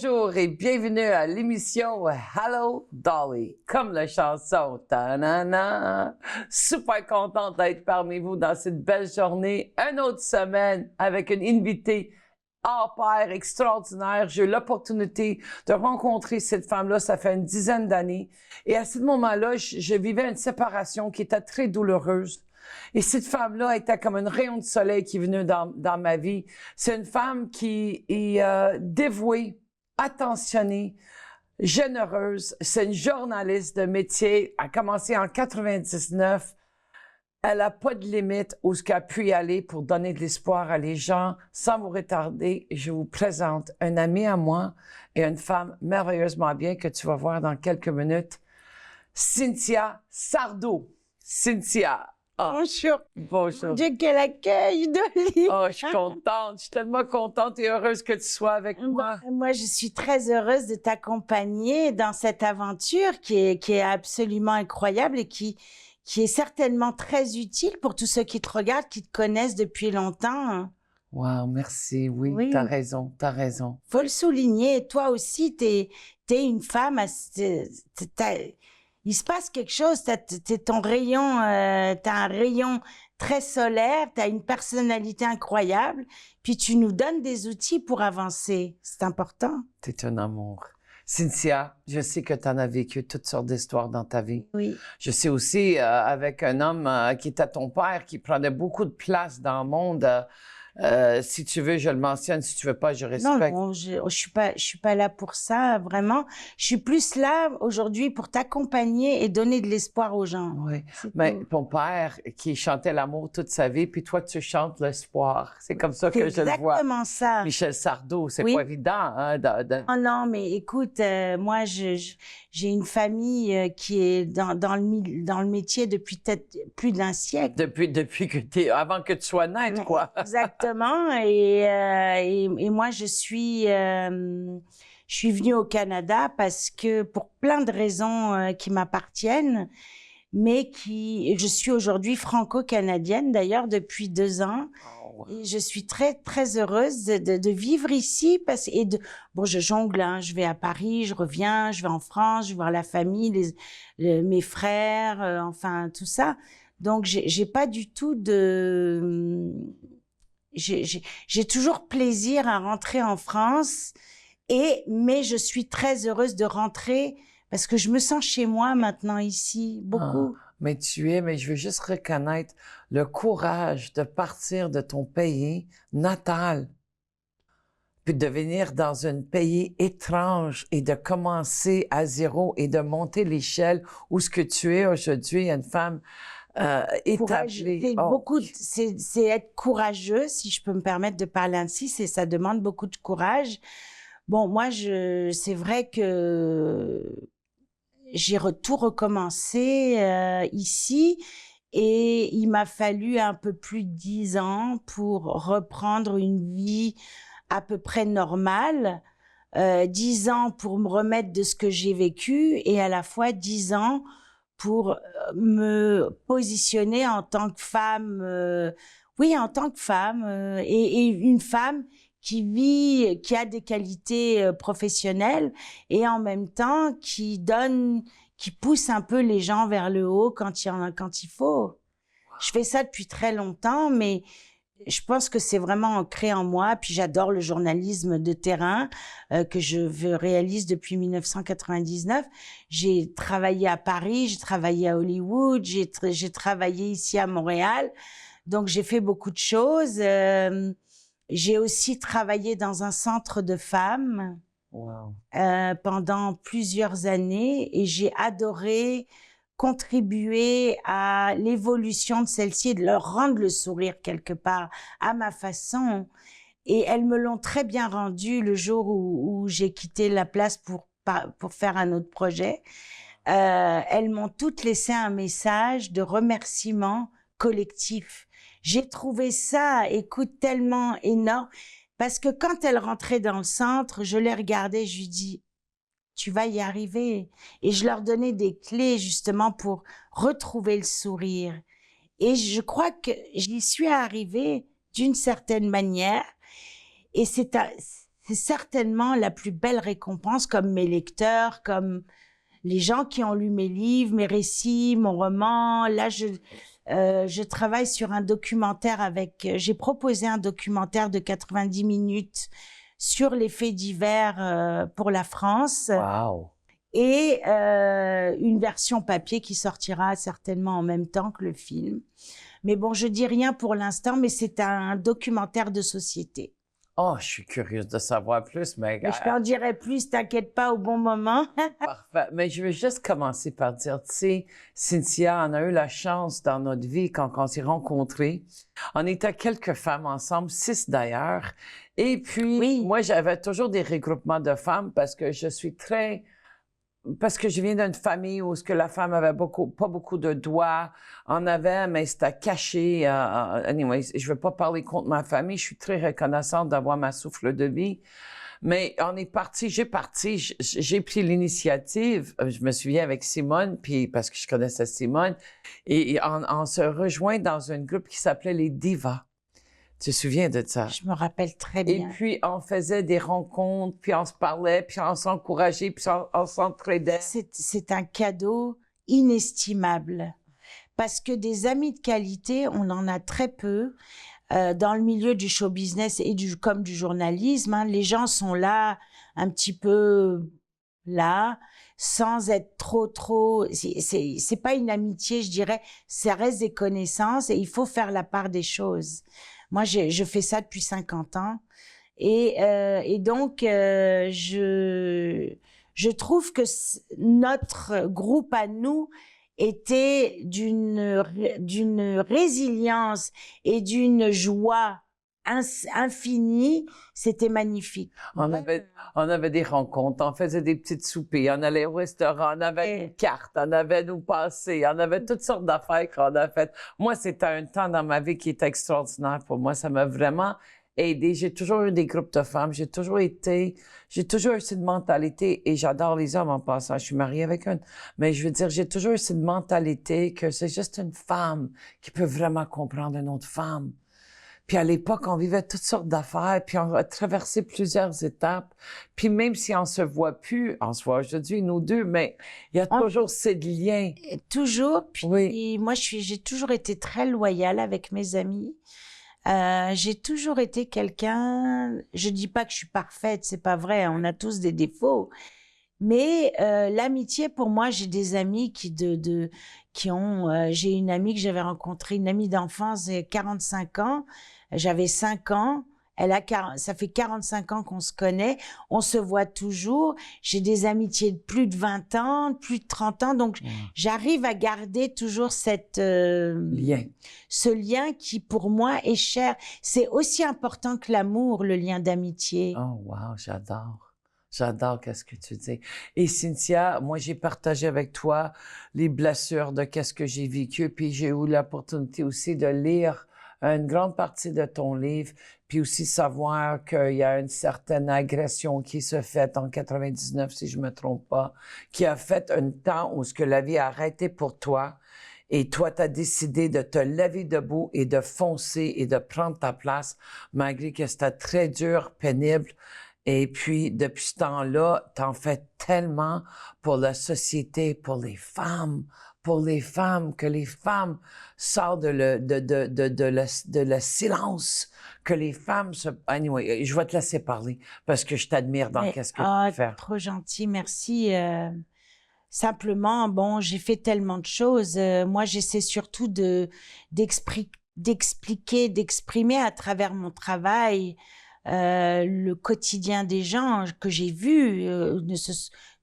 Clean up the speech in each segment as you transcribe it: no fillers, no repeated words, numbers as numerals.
Bonjour et bienvenue à l'émission Hello Dolly, comme la chanson. Ta-na-na. Super contente d'être parmi vous dans cette belle journée. Une autre semaine avec une invitée hors pair extraordinaire. J'ai eu l'opportunité de rencontrer cette femme-là, ça fait une dizaine d'années. Et à ce moment-là, je vivais une séparation qui était très douloureuse. Et cette femme-là était comme un rayon de soleil qui est venu dans ma vie. C'est une femme qui est dévouée, attentionnée, généreuse. C'est une journaliste de métier. Elle a commencé en 99. Elle n'a pas de limite où ce qu'elle a pu y aller pour donner de l'espoir à les gens. Sans vous retarder, je vous présente un ami à moi et une femme merveilleusement bien que tu vas voir dans quelques minutes. Cynthia Sardo. Cynthia. Oh, bonjour. Bonjour. Dieu, quel accueil, Dolly. Oh, je suis contente. Je suis tellement contente et heureuse que tu sois avec moi. Moi, je suis très heureuse de t'accompagner dans cette aventure qui est absolument incroyable et qui est certainement très utile pour tous ceux qui te regardent, qui te connaissent depuis longtemps. Wow, merci. Oui. T'as raison, t'as raison. Faut le souligner. Toi aussi, t'es une femme, il se passe quelque chose, t'as ton rayon, t'as un rayon très solaire, t'as une personnalité incroyable, puis tu nous donnes des outils pour avancer. C'est important. T'es un amour. Cynthia, je sais que tu en as vécu toutes sortes d'histoires dans ta vie. Oui. Je sais aussi avec un homme qui était ton père, qui prenait beaucoup de place dans le monde. Si tu veux, je le mentionne. Si tu veux pas, je respecte. Non, je suis pas là pour ça, vraiment. Je suis plus là aujourd'hui pour t'accompagner et donner de l'espoir aux gens. Oui, mais ton père qui chantait l'amour toute sa vie, puis toi, tu chantes l'espoir. C'est comme ça que je le vois. Exactement ça. Michel Sardou, c'est pas évident. Hein, Oh non, mais écoute, moi, j'ai une famille qui est dans le métier depuis peut-être plus d'un siècle. Depuis que avant que tu sois nette, quoi. Exactement. Et moi, je suis venue au Canada parce que pour plein de raisons qui m'appartiennent, mais je suis aujourd'hui franco-canadienne d'ailleurs depuis 2 ans. Oh. Et je suis très très heureuse de vivre ici bon, je jongle, hein, je vais à Paris, je reviens, je vais en France, je vais voir la famille, mes frères, enfin tout ça. Donc j'ai pas du tout j'ai toujours plaisir à rentrer en France mais je suis très heureuse de rentrer parce que je me sens chez moi maintenant ici, beaucoup. Mais je veux juste reconnaître le courage de partir de ton pays natal, puis de venir dans un pays étrange et de commencer à zéro et de monter l'échelle où ce que tu es aujourd'hui, une femme établie. C'est être courageux, si je peux me permettre de parler ainsi, ça demande beaucoup de courage. Bon, moi, c'est vrai que j'ai tout recommencé ici et il m'a fallu un peu plus de 10 ans pour reprendre une vie à peu près normale, 10 ans pour me remettre de ce que j'ai vécu et à la fois 10 ans pour me positionner en tant que femme, en tant que femme et une femme qui a des qualités professionnelles et en même temps qui pousse un peu les gens vers le haut quand il faut. Je fais ça depuis très longtemps, mais je pense que c'est vraiment ancré en moi. Puis j'adore le journalisme de terrain que je réalise depuis 1999. J'ai travaillé à Paris, j'ai travaillé à Hollywood, j'ai travaillé ici à Montréal. Donc j'ai fait beaucoup de choses. J'ai aussi travaillé dans un centre de femmes pendant plusieurs années et j'ai adoré contribuer à l'évolution de celle-ci et de leur rendre le sourire quelque part à ma façon. Et elles me l'ont très bien rendu le jour où j'ai quitté la place pour faire un autre projet. Elles m'ont toutes laissé un message de remerciement collectif. J'ai trouvé ça, écoute, tellement énorme parce que quand elles rentraient dans le centre, je les regardais, je lui dis tu vas y arriver. Et je leur donnais des clés justement pour retrouver le sourire. Et je crois que j'y suis arrivée d'une certaine manière. Et c'est certainement la plus belle récompense, comme mes lecteurs, comme les gens qui ont lu mes livres, mes récits, mon roman. Là, je travaille sur un documentaire j'ai proposé un documentaire de 90 minutes sur les faits divers pour la France. Wow! Et une version papier qui sortira certainement en même temps que le film. Mais bon, je dis rien pour l'instant, mais c'est un documentaire de société. Oh, je suis curieuse de savoir plus, mais Je t'en dirai plus, t'inquiète pas, au bon moment. parfait. Mais je veux juste commencer par dire, tu sais, Cynthia, on a eu la chance dans notre vie, quand on s'est rencontrés, on était quelques femmes ensemble, 6 d'ailleurs. Et puis, Oui. moi, j'avais toujours des regroupements de femmes parce que je viens d'une famille où ce que la femme avait pas beaucoup de doigts, en avait, mais c'était caché. Anyway, je veux pas parler contre ma famille. Je suis très reconnaissante d'avoir ma souffle de vie. Mais on est parti, j'ai pris l'initiative. Je me souviens avec Simone, puis parce que je connaissais Simone, et on se rejoint dans un groupe qui s'appelait les Divas. Tu te souviens de ça? Je me rappelle très bien. Et puis, on faisait des rencontres, puis on se parlait, puis on s'encourageait, puis on s'entraidait. C'est un cadeau inestimable. Parce que des amis de qualité, on en a très peu. Dans le milieu du show business et comme du journalisme, hein, les gens sont là, un petit peu là, sans être trop. C'est pas une amitié, je dirais. Ça reste des connaissances et il faut faire la part des choses. Moi, je fais ça depuis 50 ans. Et donc, je trouve que notre groupe à nous était d'une résilience et d'une joie infinie. C'était magnifique. On avait des rencontres, on faisait des petites soupers, on allait au restaurant, on avait une carte, on avait nos passés, on avait toutes sortes d'affaires qu'on a faites. Moi, c'était un temps dans ma vie qui était extraordinaire pour moi. Ça m'a vraiment aidé. J'ai toujours eu des groupes de femmes. J'ai toujours eu cette mentalité, et j'adore les hommes en passant. Je suis mariée avec une. Mais je veux dire, j'ai toujours eu cette mentalité que c'est juste une femme qui peut vraiment comprendre une autre femme. Puis à l'époque, on vivait toutes sortes d'affaires, puis on a traversé plusieurs étapes. Puis même si on se voit plus, on se voit aujourd'hui, nous deux, mais il y a toujours ces liens. Toujours. Puis oui. Moi, j'ai toujours été très loyale avec mes amis. J'ai toujours été quelqu'un, je dis pas que je suis parfaite, c'est pas vrai, on a tous des défauts. Mais l'amitié, pour moi, j'ai des amis j'ai une amie que j'avais rencontrée, une amie d'enfance, 45 ans. J'avais 5 ans. Ça fait 45 ans qu'on se connaît. On se voit toujours. J'ai des amitiés de plus de 20 ans, de plus de 30 ans. Donc, j'arrive à garder toujours ce lien qui, pour moi, est cher. C'est aussi important que l'amour, le lien d'amitié. Oh, wow, j'adore. J'adore qu'est-ce que tu dis. Et Cynthia, moi, j'ai partagé avec toi les blessures de qu'est-ce que j'ai vécu, puis j'ai eu l'opportunité aussi de lire une grande partie de ton livre, puis aussi savoir qu'il y a une certaine agression qui se fait en 99, si je me trompe pas, qui a fait un temps où ce que la vie a arrêté pour toi, et toi, tu as décidé de te lever debout et de foncer et de prendre ta place, malgré que c'était très dur, pénible. Et puis, depuis ce temps-là, t'en fais tellement pour la société, pour les femmes, que les femmes sortent de le silence, que les femmes se... Anyway, je vais te laisser parler parce que je t'admire dans qu'est-ce que tu fais. Trop gentil, merci. Simplement, bon, j'ai fait tellement de choses. Moi, j'essaie surtout d'expliquer, d'exprimer à travers mon travail le quotidien des gens que j'ai vus,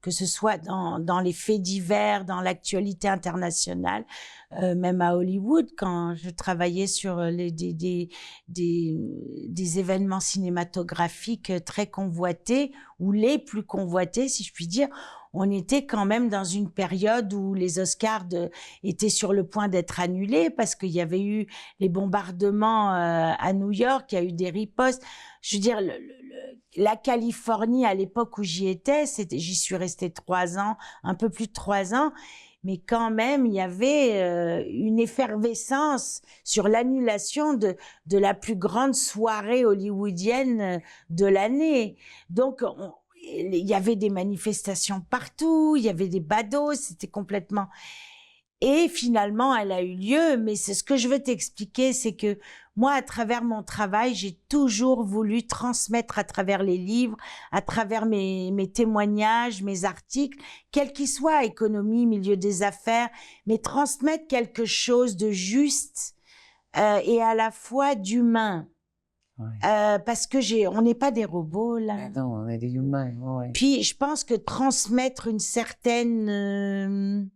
que ce soit dans les faits divers, dans l'actualité internationale, même à Hollywood, quand je travaillais sur des événements cinématographiques très convoités, ou les plus convoités, si je puis dire. On était quand même dans une période où les Oscars étaient sur le point d'être annulés parce qu'il y avait eu les bombardements à New York, il y a eu des ripostes. Je veux dire, la Californie, à l'époque où j'y étais, j'y suis restée 3 ans, un peu plus de 3 ans, mais quand même, il y avait une effervescence sur l'annulation de la plus grande soirée hollywoodienne de l'année. Donc, il y avait des manifestations partout, il y avait des badauds, c'était complètement... Et finalement, elle a eu lieu, mais c'est ce que je veux t'expliquer, c'est que moi, à travers mon travail, j'ai toujours voulu transmettre à travers les livres, à travers mes témoignages, mes articles, quels qu'ils soient, économie, milieu des affaires, mais transmettre quelque chose de juste et à la fois d'humain. Ouais. Parce que on n'est pas des robots, là. Ben non, on est des humains, ouais. Puis, je pense que transmettre une certaine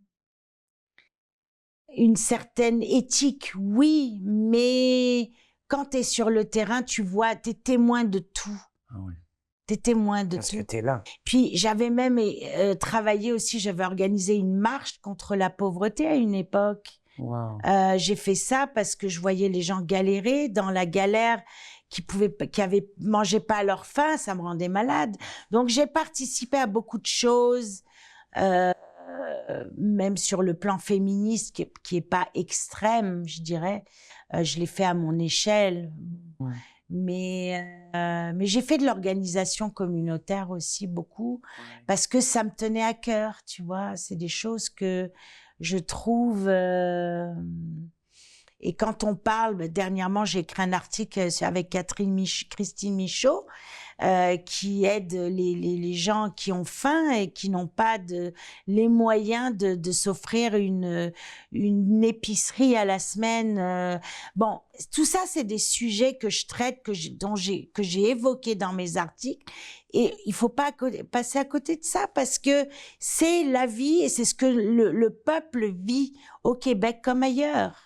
éthique, oui, mais quand tu es sur le terrain, tu vois, tu es témoin de tout. Ah oui. Tu es témoin de Parce tout. que tu es là. Puis j'avais même travaillé aussi, j'avais organisé une marche contre la pauvreté à une époque. Wow. J'ai fait ça parce que je voyais les gens galérer dans la galère, qui mangeaient pas à leur faim, ça me rendait malade. Donc j'ai participé à beaucoup de choses. Même sur le plan féministe, qui est pas extrême, je dirais. Je l'ai fait à mon échelle. Ouais. Mais j'ai fait de l'organisation communautaire aussi beaucoup, parce que ça me tenait à cœur, tu vois. C'est des choses que je trouve... Et quand on parle, dernièrement, j'ai écrit un article avec Christine Michaud, qui aide les gens qui ont faim et qui n'ont pas les moyens de s'offrir une épicerie à la semaine. Bon, tout ça, c'est des sujets que je traite, que j'ai évoqués dans mes articles. Et il faut pas passer à côté de ça, parce que c'est la vie et c'est ce que le peuple vit au Québec comme ailleurs.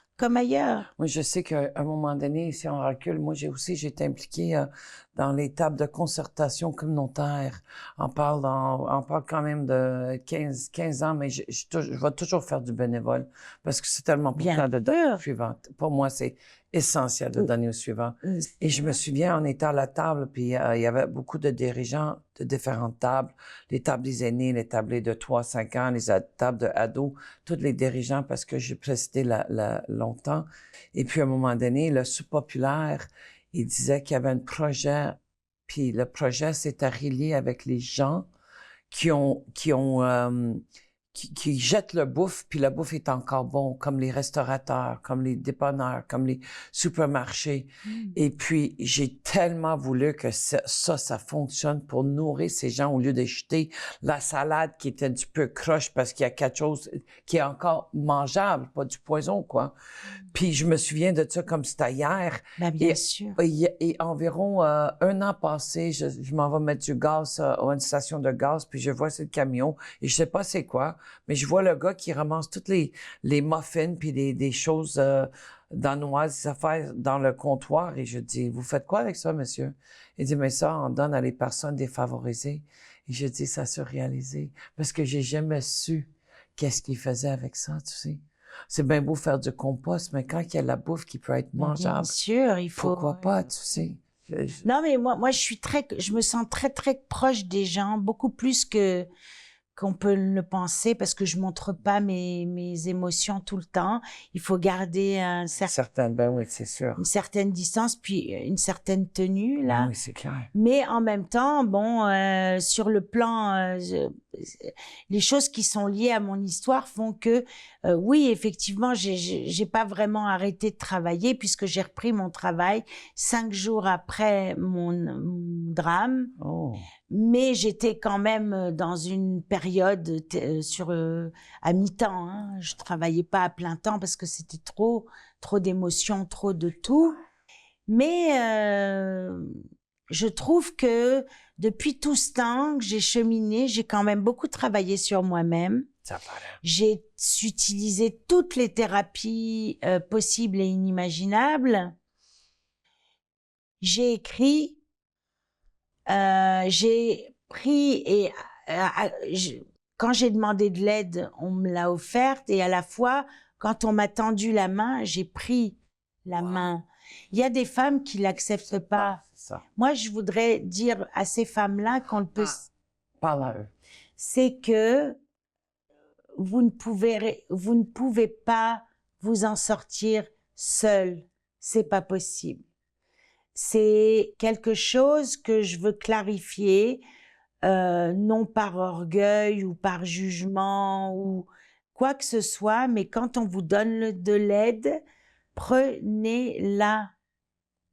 Moi, je sais qu'à un moment donné, si on recule, moi, j'ai été impliquée dans les tables de concertation communautaire. On parle quand même de 15 ans, mais je vais toujours faire du bénévole parce que c'est tellement important de donner au suivant. Pour moi, c'est essentiel de donner au suivant. Et je me souviens, on était à la table, puis il y avait beaucoup de dirigeants de différentes tables, les tables des aînés, les tables de 3-5 ans, les tables de ados, tous les dirigeants, parce que j'ai présidé longtemps. Et puis, à un moment donné, le sous-populaire, il disait qu'il y avait un projet, puis le projet s'était relié avec les gens qui jettent le bouffe, puis la bouffe est encore bon, comme les restaurateurs, comme les dépanneurs, comme les supermarchés. Et puis, j'ai tellement voulu que ça fonctionne pour nourrir ces gens au lieu de jeter la salade qui est un petit peu croche parce qu'il y a quelque chose qui est encore mangeable, pas du poison, quoi. Puis, je me souviens de ça comme c'était hier. Ben, bien sûr. Et environ 1 an passé, je m'en vais mettre du gaz à une station de gaz, puis je vois ce camion, et je sais pas c'est quoi, mais je vois le gars qui ramasse toutes les muffins puis des choses danoises, des affaires dans le comptoir, et je dis, vous faites quoi avec ça, monsieur? Il dit, mais ça, on donne à les personnes défavorisées. Et je dis, ça surréalisé, parce que j'ai jamais su qu'est-ce qu'il faisait avec ça, tu sais. C'est bien beau faire du compost, mais quand il y a la bouffe qui peut être mangeable, bien sûr, il faut... pourquoi pas, tu sais. Non, mais moi, je me sens très, très proche des gens, beaucoup plus qu'on peut le penser, parce que je montre pas mes émotions tout le temps. Il faut garder Ben oui, c'est sûr. une certaine distance, puis une certaine tenue, là. Ben oui, c'est clair. Mais en même temps, bon, sur le plan, les choses qui sont liées à mon histoire font que, oui, effectivement, j'ai pas vraiment arrêté de travailler, puisque j'ai repris mon travail 5 jours après mon drame. Oh. Mais j'étais quand même dans une période à mi-temps. Hein. Je travaillais pas à plein temps parce que c'était trop d'émotions, trop de tout. Mais je trouve que depuis tout ce temps que j'ai cheminé, j'ai quand même beaucoup travaillé sur moi-même. Ça paraît. J'ai utilisé toutes les thérapies possibles et inimaginables. J'ai écrit. J'ai pris et quand j'ai demandé de l'aide, on me l'a offerte, et à la fois, quand on m'a tendu la main, j'ai pris la main. Il y a des femmes qui l'acceptent pas. Ça. Moi, je voudrais dire à ces femmes-là qu'on peut... Parle à eux. C'est que, vous ne pouvez pas vous en sortir seul. C'est pas possible. C'est quelque chose que je veux clarifier, non par orgueil ou par jugement ou quoi que ce soit, mais quand on vous donne de l'aide, prenez-la.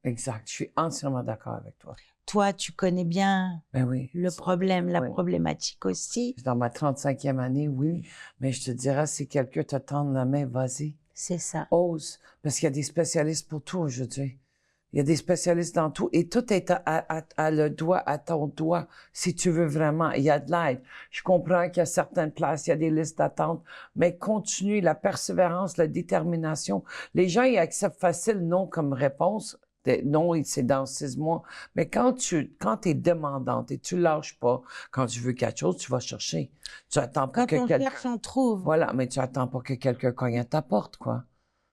Exact. Je suis entièrement d'accord avec toi. Toi, tu connais bien Ben oui. le problème, la Oui. problématique aussi. Dans ma 35e année, oui. Mais je te dirais, si quelqu'un te tend la main, vas-y. C'est ça. Ose. Parce qu'il y a des spécialistes pour tout aujourd'hui. Il y a des spécialistes dans tout. Et tout est à le doigt, à ton doigt, si tu veux vraiment. Il y a de l'aide. Je comprends qu'il y a certaines places, il y a des listes d'attente, mais continue, la persévérance, la détermination. Les gens, ils acceptent facile non comme réponse. Non, c'est dans 6 mois. Mais quand t'es demandante et tu lâches pas, quand tu veux quelque chose, tu vas chercher. Tu attends pas Quand que on cherche, on trouve. Voilà, mais tu attends pas que quelqu'un cogne à ta porte, quoi.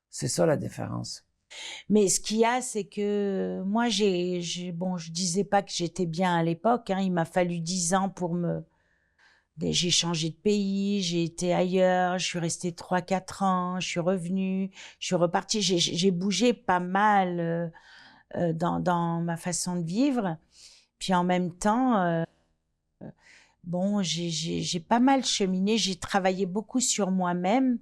C'est ça la différence. Mais ce qu'il y a, c'est que moi, bon, je disais pas que j'étais bien à l'époque, hein. Il m'a fallu 10 ans j'ai changé de pays, j'ai été ailleurs, je suis restée 3-4 ans, je suis revenue, je suis repartie. J'ai bougé pas mal dans ma façon de vivre. Puis en même temps, bon, j'ai pas mal cheminé, j'ai travaillé beaucoup sur moi-même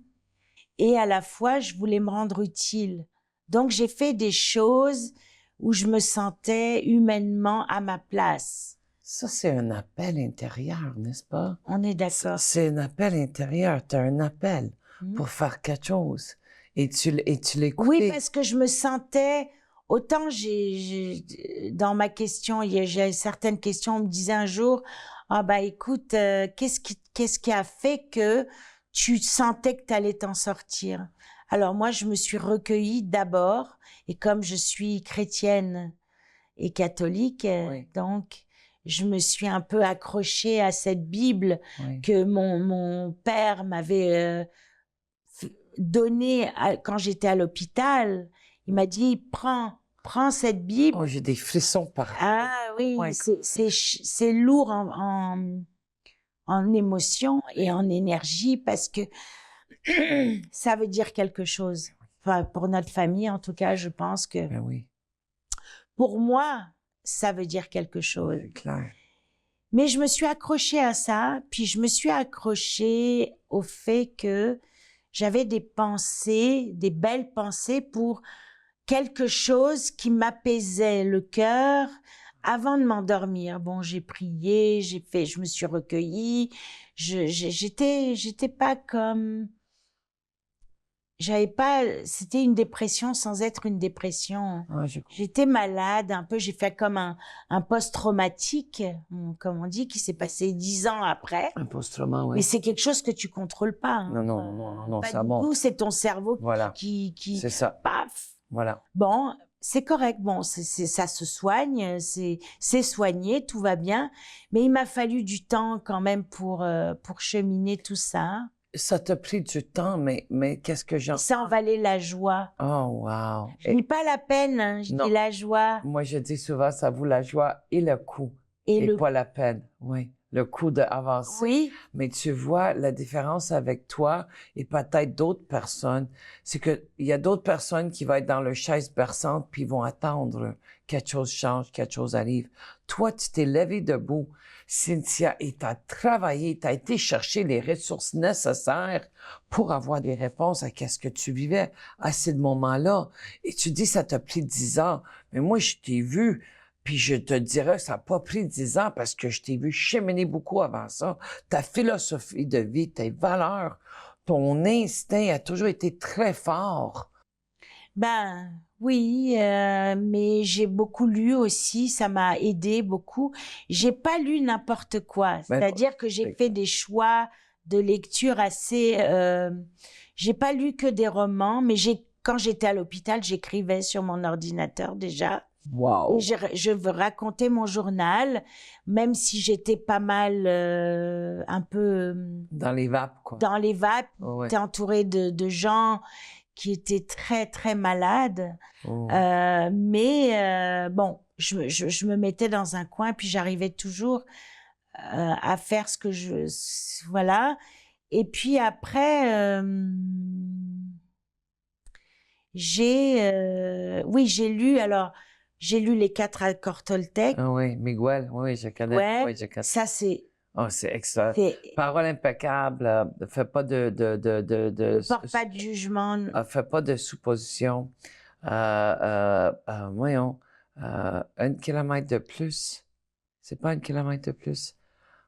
et à la fois, je voulais me rendre utile. Donc, j'ai fait des choses où je me sentais humainement à ma place. Ça, c'est un appel intérieur, n'est-ce pas? On est d'accord. C'est un appel intérieur. Tu as un appel pour faire quelque chose. Et tu l'écoutes. Oui, parce que je me sentais... Autant dans ma question, j'ai certaines questions, on me disait un jour, ah bah écoute, qu'est-ce qui a fait que tu sentais que tu allais t'en sortir? Alors moi, je me suis recueillie d'abord, et comme je suis chrétienne et catholique, Oui. donc je me suis un peu accrochée à cette Bible Oui. que mon père m'avait donnée quand j'étais à l'hôpital. Il m'a dit, prends cette Bible. Oh, j'ai des frissons par... Ah oui, Ouais. c'est lourd en émotion et en énergie parce que ça veut dire quelque chose. Enfin, pour notre famille, en tout cas, je pense que Ben oui, pour moi, ça veut dire quelque chose. c'est clair. Mais je me suis accrochée à ça, puis je me suis accrochée au fait que j'avais des pensées, des belles pensées pour quelque chose qui m'apaisait le cœur avant de m'endormir. Bon, j'ai prié, je me suis recueillie. J'étais pas comme, c'était une dépression sans être une dépression. Ah, J'étais malade un peu, j'ai fait comme un post-traumatique, comme on dit, qui s'est passé 10 ans après. un post-trauma, oui. Mais c'est quelque chose que tu contrôles pas. Hein. Non, Pas ça du monte. tout, c'est ton cerveau Voilà. qui C'est ça. paf. Voilà. Bon, c'est correct. Bon, ça se soigne, c'est soigné, tout va bien. Mais il m'a fallu du temps quand même pour cheminer tout ça. Ça t'a pris du temps, mais qu'est-ce que j'en... Ça en valait la joie. Oh, wow. Je dis pas la peine, hein, je Non. dis la joie. Moi, je dis souvent, ça vaut la joie et le coût. Et pas la peine. Oui. Le coût d'avancer. Oui, Mais tu vois, la différence avec toi et peut-être d'autres personnes, c'est que il y a d'autres personnes qui vont être dans leur chaise berçante puis vont attendre quelque chose change, quelque chose arrive. Toi, tu t'es levé debout, Cynthia, et t'as travaillé, t'as été chercher les ressources nécessaires pour avoir des réponses à qu'est-ce que tu vivais à ce moment-là. Et tu dis, ça t'a pris 10 ans. Mais moi, je t'ai vu. Puis je te dirais que ça n'a pas pris 10 ans parce que je t'ai vu cheminer beaucoup avant ça. Ta philosophie de vie, tes valeurs, ton instinct a toujours été très fort. ben oui, mais j'ai beaucoup lu aussi, ça m'a aidé beaucoup. J'ai pas lu n'importe quoi, c'est-à-dire que j'ai fait des choix de lecture assez... j'ai pas lu que des romans, mais quand j'étais à l'hôpital, j'écrivais sur mon ordinateur déjà. Wow. Et je veux raconter mon journal, même si j'étais pas mal, un peu... Dans les vapes, quoi. Dans les vapes, Oh, ouais. j'étais entourée de gens qui étaient très, très malades. Oh. Mais bon, je me mettais dans un coin, puis j'arrivais toujours à faire ce que voilà. Et puis après, j'ai lu, alors, j'ai lu les 4 accords Toltec. Ah oui, Miguel, oui, je connais. Ouais, Oui, je connais. ça c'est, Oh, c'est excellent. c'est, Parole impeccable. Fais pas ne porte pas de jugement. fais pas de suppositions. Voyons, 1 kilomètre de plus. C'est pas 1 kilomètre de plus.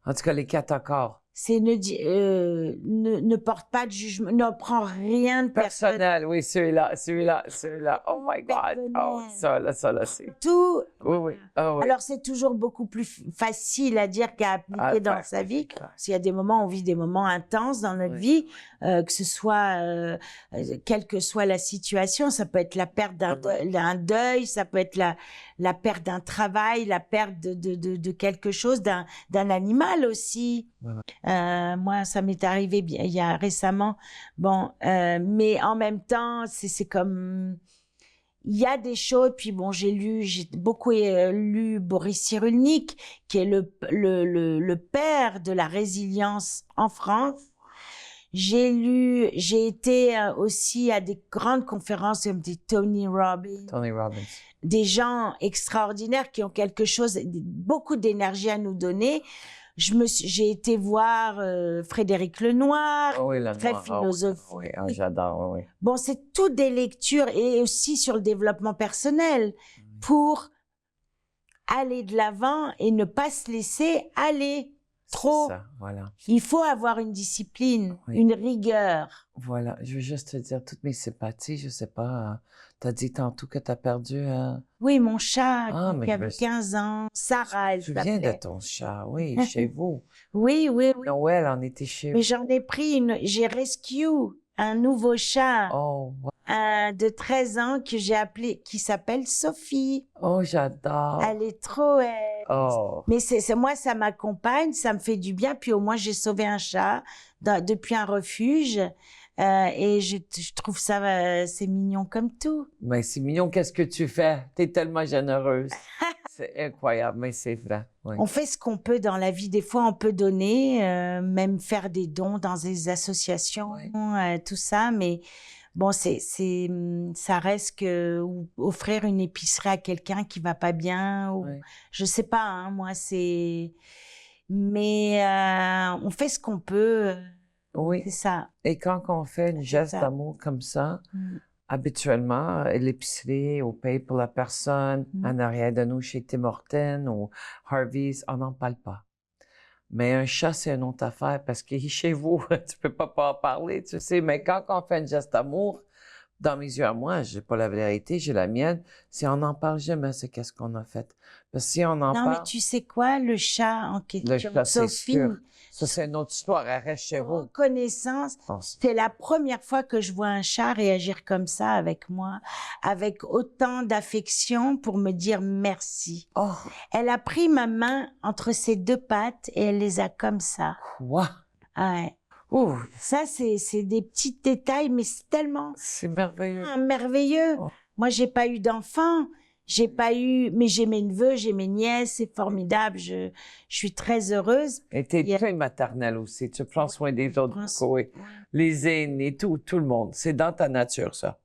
En tout cas, les 4 accords. C'est ne porte pas de jugement, ne prend rien de personnel. Personnel, oui, celui-là. Oh my God. Oh, Personnel. ça, là, c'est... Tout. Oui, oui. Ah oui. Alors, c'est toujours beaucoup plus facile à dire qu'à appliquer dans sa vie. Parce qu'il y a des moments, on vit des moments intenses dans notre vie, que ce soit, quelle que soit la situation, ça peut être la perte d'un deuil, ça peut être la perte d'un travail, la perte de quelque chose, d'un animal aussi. Moi, ça m'est arrivé il y a récemment. Bon, mais en même temps, c'est comme... Il y a des choses, puis bon, j'ai beaucoup lu Boris Cyrulnik, qui est le père de la résilience en France. J'ai été aussi à des grandes conférences comme Tony Robbins. Des gens extraordinaires qui ont beaucoup d'énergie à nous donner. J'ai été voir Frédéric Lenoir, très philosophique. Oui, j'adore, oui. Bon, c'est toutes des lectures et aussi sur le développement personnel pour aller de l'avant et ne pas se laisser aller trop. C'est ça, voilà. Il faut avoir une discipline, une rigueur. Voilà, je veux juste te dire toutes mes sympathies, je sais pas, t'as dit tantôt que t'as perdu... Oui, mon chat qui avait 15 ans, Sarah, elle s'appelait. Tu viens de ton chat, oui, chez vous. Oui. Noël, on était chez vous. Mais j'en ai pris j'ai rescue un nouveau chat. Oh, wow. De 13 ans que j'ai appelé, qui s'appelle Sophie. Oh, j'adore. Elle est trop... Oh. Mais moi, ça m'accompagne, ça me fait du bien. Puis au moins, j'ai sauvé un chat depuis un refuge. Et je trouve ça, c'est mignon comme tout. Mais c'est mignon, qu'est-ce que tu fais? T'es tellement généreuse. C'est incroyable, mais c'est vrai. Oui. On fait ce qu'on peut dans la vie. Des fois, on peut donner, même faire des dons dans des associations, tout ça. Mais bon, ça reste que ou offrir une épicerie à quelqu'un qui va pas bien. Ou, je sais pas, hein, moi, mais on fait ce qu'on peut. Oui. C'est ça. Et quand on fait une geste d'amour comme ça, habituellement, l'épicerie, au paye pour la personne, en arrière de nous chez Tim Hortons ou Harvey's, on n'en parle pas. Mais un chat, c'est une autre affaire parce qu'il est chez vous, tu peux pas en parler, tu sais. Mais quand on fait une geste d'amour, dans mes yeux à moi, j'ai pas la vérité, j'ai la mienne. Si on n'en parle jamais, c'est qu'est-ce qu'on a fait. Parce que si on en parle... Non, mais tu sais quoi, le chat en question, le chat, Sophie... Ça, c'est une autre histoire, elle reste chez vous. Reconnaissance, c'est la première fois que je vois un chat réagir comme ça avec moi, avec autant d'affection pour me dire merci. Oh. Elle a pris ma main entre ses 2 pattes et elle les a comme ça. Quoi? Ouais. Ouh. Ça, c'est des petits détails, mais c'est tellement... C'est merveilleux. Merveilleux. Oh. Moi, j'ai pas eu d'enfant. Mais j'ai mes neveux, j'ai mes nièces, c'est formidable. Je suis très heureuse. Et t'es très maternelle aussi. Tu prends soin des autres. Oui. Les aînés, tout le monde. C'est dans ta nature, ça.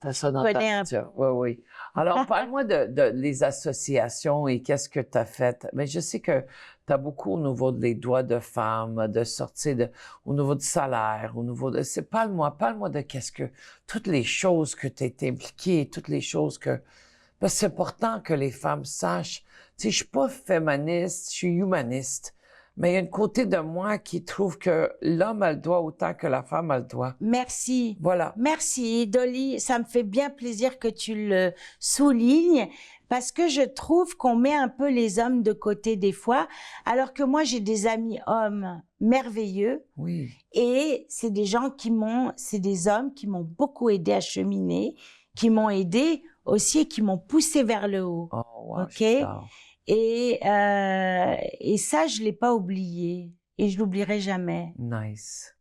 T'as ça dans ta nature. Oui. Alors, parle-moi de les associations et qu'est-ce que tu as fait. Mais je sais que tu as beaucoup au niveau des droits de femmes, de sortir au niveau du salaire, au niveau de... Parle-moi de toutes les choses que tu es impliquée, toutes les choses que... Parce que c'est important que les femmes sachent. Tu sais, je suis pas féministe, je suis humaniste. Mais il y a un côté de moi qui trouve que l'homme a le droit autant que la femme a le droit. Merci. Voilà. Merci, Dolly. Ça me fait bien plaisir que tu le soulignes parce que je trouve qu'on met un peu les hommes de côté des fois, alors que moi, j'ai des amis hommes merveilleux. Oui. Et c'est des hommes qui m'ont beaucoup aidé à cheminer, qui m'ont aidé aussi et qui m'ont poussé vers le haut. Oh, wow, OK? Et ça, je l'ai pas oublié. Et je l'oublierai jamais. Nice.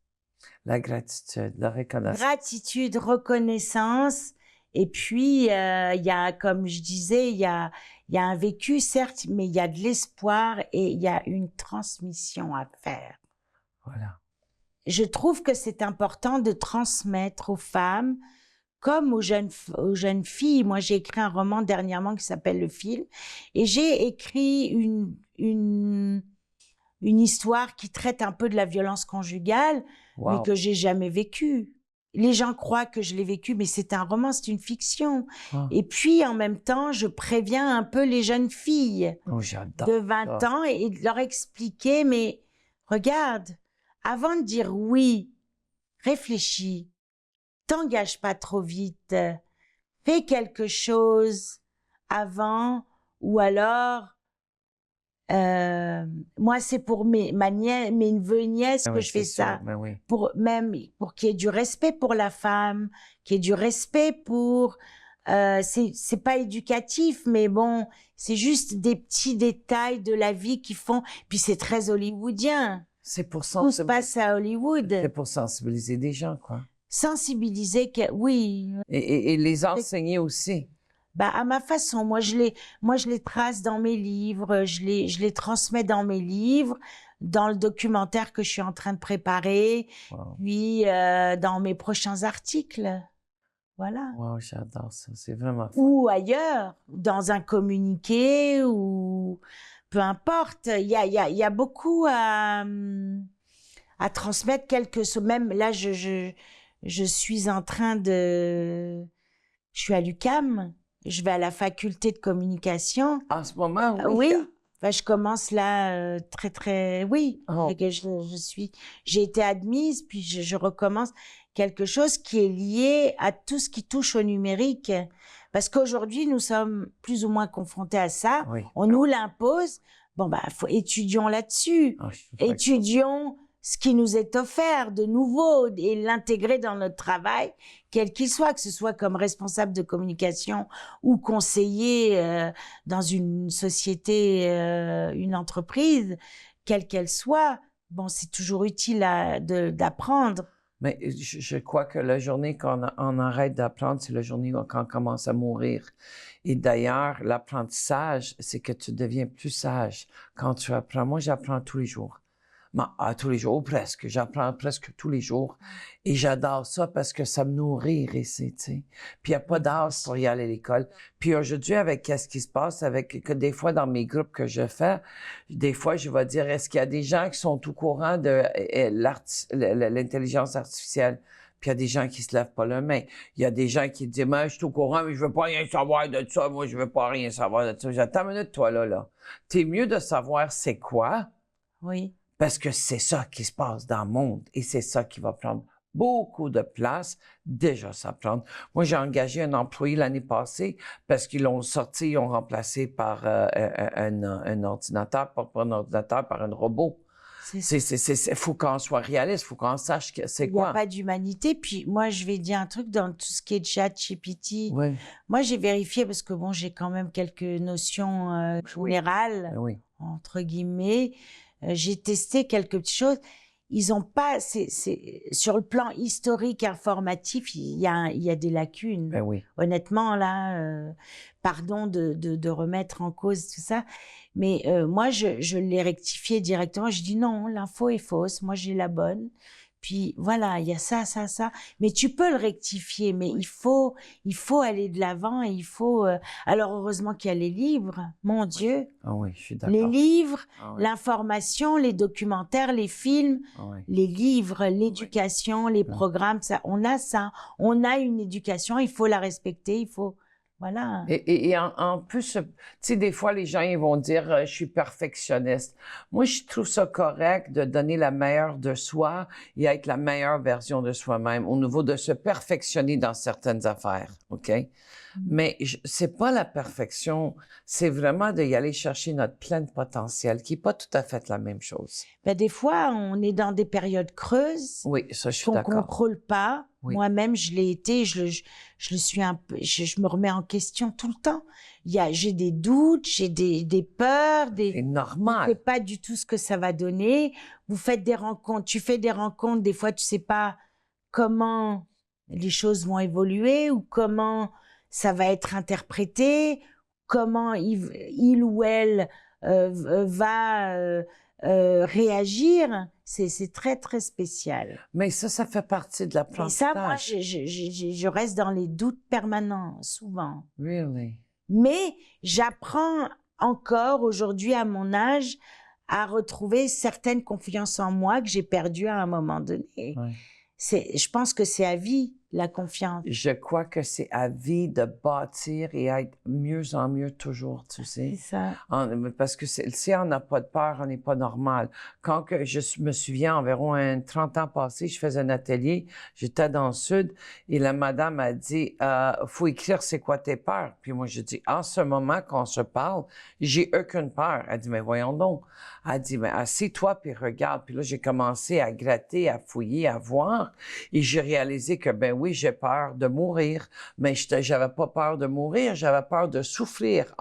La gratitude, la reconnaissance. Gratitude, reconnaissance. Et puis, il y a, comme je disais, il y a un vécu, certes, mais il y a de l'espoir et il y a une transmission à faire. Voilà. Je trouve que c'est important de transmettre aux femmes comme aux jeunes filles. Moi, j'ai écrit un roman dernièrement qui s'appelle Le Fil et j'ai écrit une histoire qui traite un peu de la violence conjugale, mais Wow. que j'ai jamais vécue. Les gens croient que je l'ai vécu, mais c'est un roman, c'est une fiction. Ah. Et puis, en même temps, je préviens un peu les jeunes filles Oh, j'adore de 20 ça. ans et de leur expliquer, mais regarde, avant de dire oui, réfléchis, t'engage pas trop vite, fais quelque chose avant, ou alors, moi c'est pour mes neveux et nièces Ben que oui, je fais c'est sûr. ça, Ben oui. pour qu'il y ait du respect pour la femme, qu'il y ait du respect pour, c'est pas éducatif, mais bon, c'est juste des petits détails de la vie qui font, puis c'est très hollywoodien. C'est pour Tout se passe à Hollywood. C'est pour sensibiliser des gens, quoi. Sensibiliser que, oui. Et les enseigner aussi. Bah, à ma façon, moi je les trace dans mes livres, je les transmets dans mes livres, dans le documentaire que je suis en train de préparer, Wow. puis dans mes prochains articles. Voilà. Wow, j'adore ça. C'est vraiment fun. Ou ailleurs, dans un communiqué, ou peu importe. Il y a beaucoup à transmettre quelque chose. Même là, je suis en train de... Je suis à l'UQAM, je vais à la faculté de communication. En ce moment, oui. Oui, enfin, je commence là oui. Oh. Et que j'ai été admise, puis je recommence quelque chose qui est lié à tout ce qui touche au numérique. Parce qu'aujourd'hui, nous sommes plus ou moins confrontés à ça. Oui. On nous l'impose. Bon, bah, étudions là-dessus. Oh, je suis d'accord. Étudions ce qui nous est offert de nouveau et l'intégrer dans notre travail, quel qu'il soit, que ce soit comme responsable de communication ou conseiller dans une société, une entreprise, quelle qu'elle soit. Bon, c'est toujours utile d'apprendre. Mais je crois que la journée on arrête d'apprendre, c'est la journée quand on commence à mourir. Et d'ailleurs, l'apprentissage, c'est que tu deviens plus sage quand tu apprends. Moi, j'apprends tous les jours. Tous les jours, ou presque. J'apprends presque tous les jours. Et j'adore ça parce que ça me nourrit ici, tu sais. Puis il n'y a pas d'âge pour y aller à l'école. Puis aujourd'hui, avec qu'est-ce qui se passe, que des fois dans mes groupes que je fais, des fois, je vais dire, est-ce qu'il y a des gens qui sont au courant de l'intelligence artificielle? Puis il y a des gens qui se lèvent pas la main. Il y a des gens qui disent, moi, je suis au courant, mais je veux pas rien savoir de ça. Moi, je veux pas rien savoir de ça. J'attends une minute, toi, là. T'es mieux de savoir c'est quoi. Oui. Parce que c'est ça qui se passe dans le monde et c'est ça qui va prendre beaucoup de place. Déjà, ça prend. Moi, j'ai engagé un employé l'année passée parce qu'ils l'ont sorti, ils ont remplacé par un ordinateur, pas un ordinateur, par un robot. Faut qu'on soit réaliste, faut qu'on sache que c'est quoi. Il n'y a pas d'humanité. Puis moi, je vais dire un truc dans tout ce qui est ChatGPT. Oui. Moi, j'ai vérifié parce que bon, j'ai quand même quelques notions générales, Oui. entre guillemets. J'ai testé quelques petites choses. Ils ont pas, sur le plan historique informatif, il y a des lacunes. Ben oui. Honnêtement, là, pardon de remettre en cause tout ça, mais moi, je l'ai rectifié directement. Je dis non, l'info est fausse. Moi, j'ai la bonne. Puis voilà, il y a ça. Mais tu peux le rectifier, mais il faut aller de l'avant et il faut... Alors, heureusement qu'il y a les livres, mon Dieu. Ah oui, je suis d'accord. Les livres, oui. L'information, les documentaires, les films, Oui. les livres, l'éducation, les programmes, ça. On a une éducation, il faut la respecter, il faut... Voilà. Et en plus, tu sais, des fois, les gens, ils vont dire, je suis perfectionniste. Moi, je trouve ça correct de donner la meilleure de soi et être la meilleure version de soi-même au niveau de se perfectionner dans certaines affaires, OK? Mais c'est pas la perfection, c'est vraiment d'y aller chercher notre plein potentiel, qui est pas tout à fait la même chose. Ben, des fois, on est dans des périodes creuses. Oui, ça, je suis qu'on d'accord. contrôle pas. Oui. Moi-même, je l'ai été, je le suis un peu, je me remets en question tout le temps. J'ai des doutes, j'ai des peurs, C'est normal. Je sais pas du tout ce que ça va donner. Vous faites des rencontres, tu fais des rencontres, des fois, tu sais pas comment les choses vont évoluer ou comment ça va être interprété, comment il ou elle va réagir, c'est très, très spécial. Mais ça fait partie de Et ça, l'apprentissage. moi, je reste dans les doutes permanents, souvent. Really? Mais j'apprends encore aujourd'hui, à mon âge, à retrouver certaines confiances en moi que j'ai perdues à un moment donné. Ouais. Je pense que c'est à vie, la confiance. Je crois que c'est à vie de bâtir et être mieux en mieux toujours, tu C'est sais. ça. Parce que si on n'a pas de peur, on n'est pas normal. Quand que me souviens, environ 30 ans passés, je faisais un atelier, j'étais dans le sud, et la madame a dit, faut écrire c'est quoi tes peurs. Puis moi, je dis, en ce moment qu'on se parle, j'ai aucune peur. Elle dit, mais voyons donc. Elle dit, mais assieds-toi puis regarde. Puis là, j'ai commencé à gratter, à fouiller, à voir, et j'ai réalisé que, ben oui, j'ai peur de mourir, mais j'avais pas peur de mourir, j'avais peur de souffrir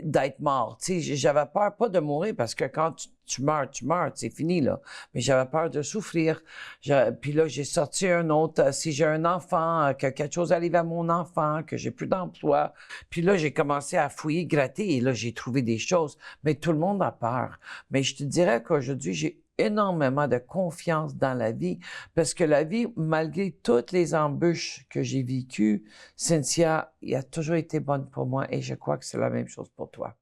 d'être mort. Tu sais, j'avais peur pas de mourir parce que quand tu meurs, c'est fini, là. Mais j'avais peur de souffrir. Puis là, j'ai sorti un autre, si j'ai un enfant, que quelque chose arrive à mon enfant, que j'ai plus d'emploi. Puis là, j'ai commencé à fouiller, gratter, et là, j'ai trouvé des choses. Mais tout le monde a peur. Mais je te dirais qu'aujourd'hui, j'ai énormément de confiance dans la vie, parce que la vie, malgré toutes les embûches que j'ai vécues, Cynthia, il a toujours été bonne pour moi, et je crois que c'est la même chose pour toi.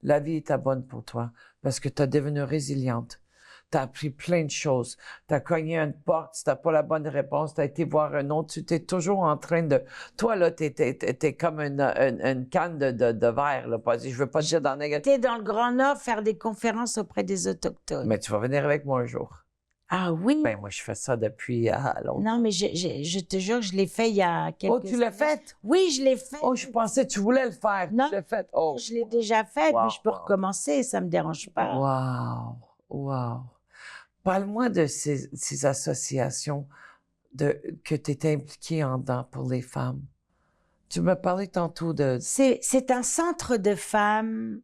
La vie était bonne pour toi parce que tu es devenue résiliente. Tu as appris plein de choses. Tu as cogné une porte, si tu n'as pas la bonne réponse, tu as été voir un autre. Tu es toujours en train de... Toi, là, tu es comme une canne de verre. Là. Je veux pas te dire dans le négatif. J'étais dans le Grand Nord faire des conférences auprès des Autochtones. Mais tu vas venir avec moi un jour. Ah oui? Ben, moi, je fais ça depuis longtemps. Non, mais je te jure, je l'ai fait il y a quelques Oh, tu l'as fait? Oui, je l'ai fait. Oh, je pensais que tu voulais le faire. Non. Tu l'as fait. Oh. Je l'ai déjà fait, Wow, mais je peux wow. recommencer, ça me dérange pas. Wow, wow. Parle-moi de ces associations que tu étais impliquée en dedans pour les femmes. Tu me parlais tantôt de... C'est un centre de femmes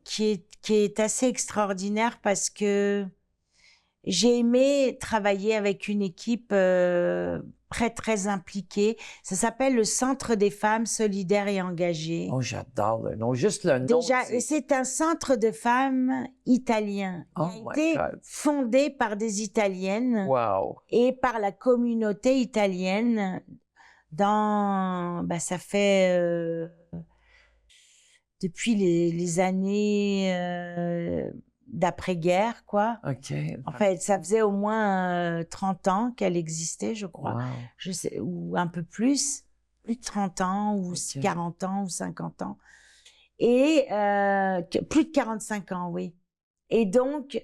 qui est assez extraordinaire parce que j'ai aimé travailler avec une équipe très impliquée. Ça s'appelle le Centre des femmes solidaires et engagées. Oh, j'adore le nom. Juste le nom. Déjà, et c'est un centre de femmes italien qui Oh a my été God. fondé par des Italiennes Wow. et par la communauté italienne ça fait depuis les années d'après-guerre, quoi. OK. En fait, ça faisait au moins 30 ans qu'elle existait, je crois. Wow. Je sais, ou un peu plus de 30 ans, ou OK. 40 ans, ou 50 ans. Et plus de 45 ans, oui. Et donc,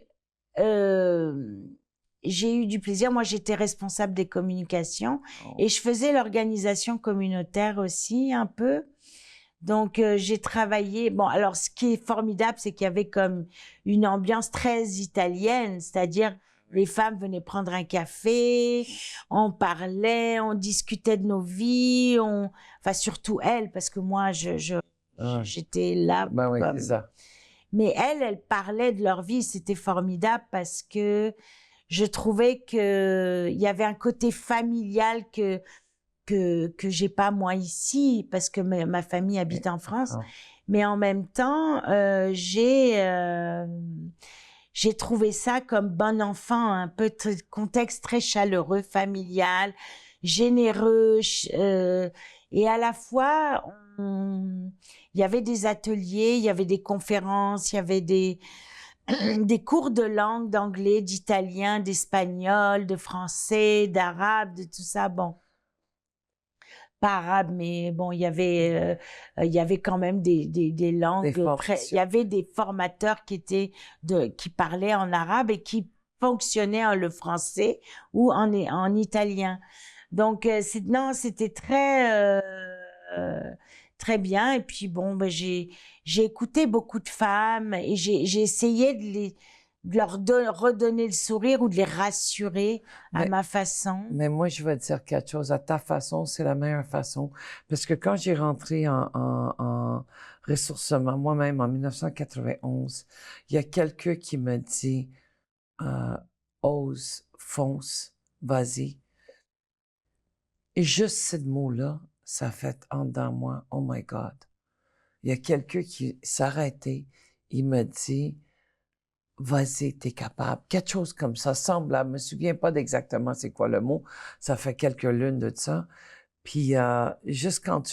j'ai eu du plaisir. Moi, j'étais responsable des communications et je faisais l'organisation communautaire aussi un peu. Donc, j'ai travaillé. Bon, alors, ce qui est formidable, c'est qu'il y avait comme une ambiance très italienne, c'est-à-dire les femmes venaient prendre un café, on parlait, on discutait de nos vies, enfin surtout elles, parce que moi, j'étais là. Ben oui, c'est ça. Mais elles parlaient de leur vie, c'était formidable parce que je trouvais que il y avait un côté familial que j'ai pas moi ici parce que ma famille habite en France. Mais en même temps, j'ai trouvé ça comme bon enfant, un peu contexte très chaleureux, familial, généreux, et à la fois il y avait des ateliers, il y avait des conférences, il y avait des cours de langue, d'anglais, d'italien, d'espagnol, de français, d'arabe, de tout ça. Bon, pas arabe, mais bon, il y avait quand même des langues. Il y avait des formateurs qui parlaient en arabe et qui fonctionnaient en le français ou en italien. Donc, c'était très bien. Et puis bon, j'ai écouté beaucoup de femmes et j'ai essayé de leur redonner le sourire ou de les rassurer à ma façon. Mais moi, je vais te dire quelque chose. À ta façon, c'est la meilleure façon. Parce que quand j'ai rentré en ressourcement, moi-même, en 1991, il y a quelqu'un qui me dit ose, fonce, vas-y. Et juste ce mot-là, ça fait en dedans moi, oh my God. Il y a quelqu'un qui s'arrêtait il me dit, vas-y, t'es capable. Quelque chose comme ça, semblable. Je me souviens pas d'exactement c'est quoi le mot. Ça fait quelques lunes de ça. Puis, juste quand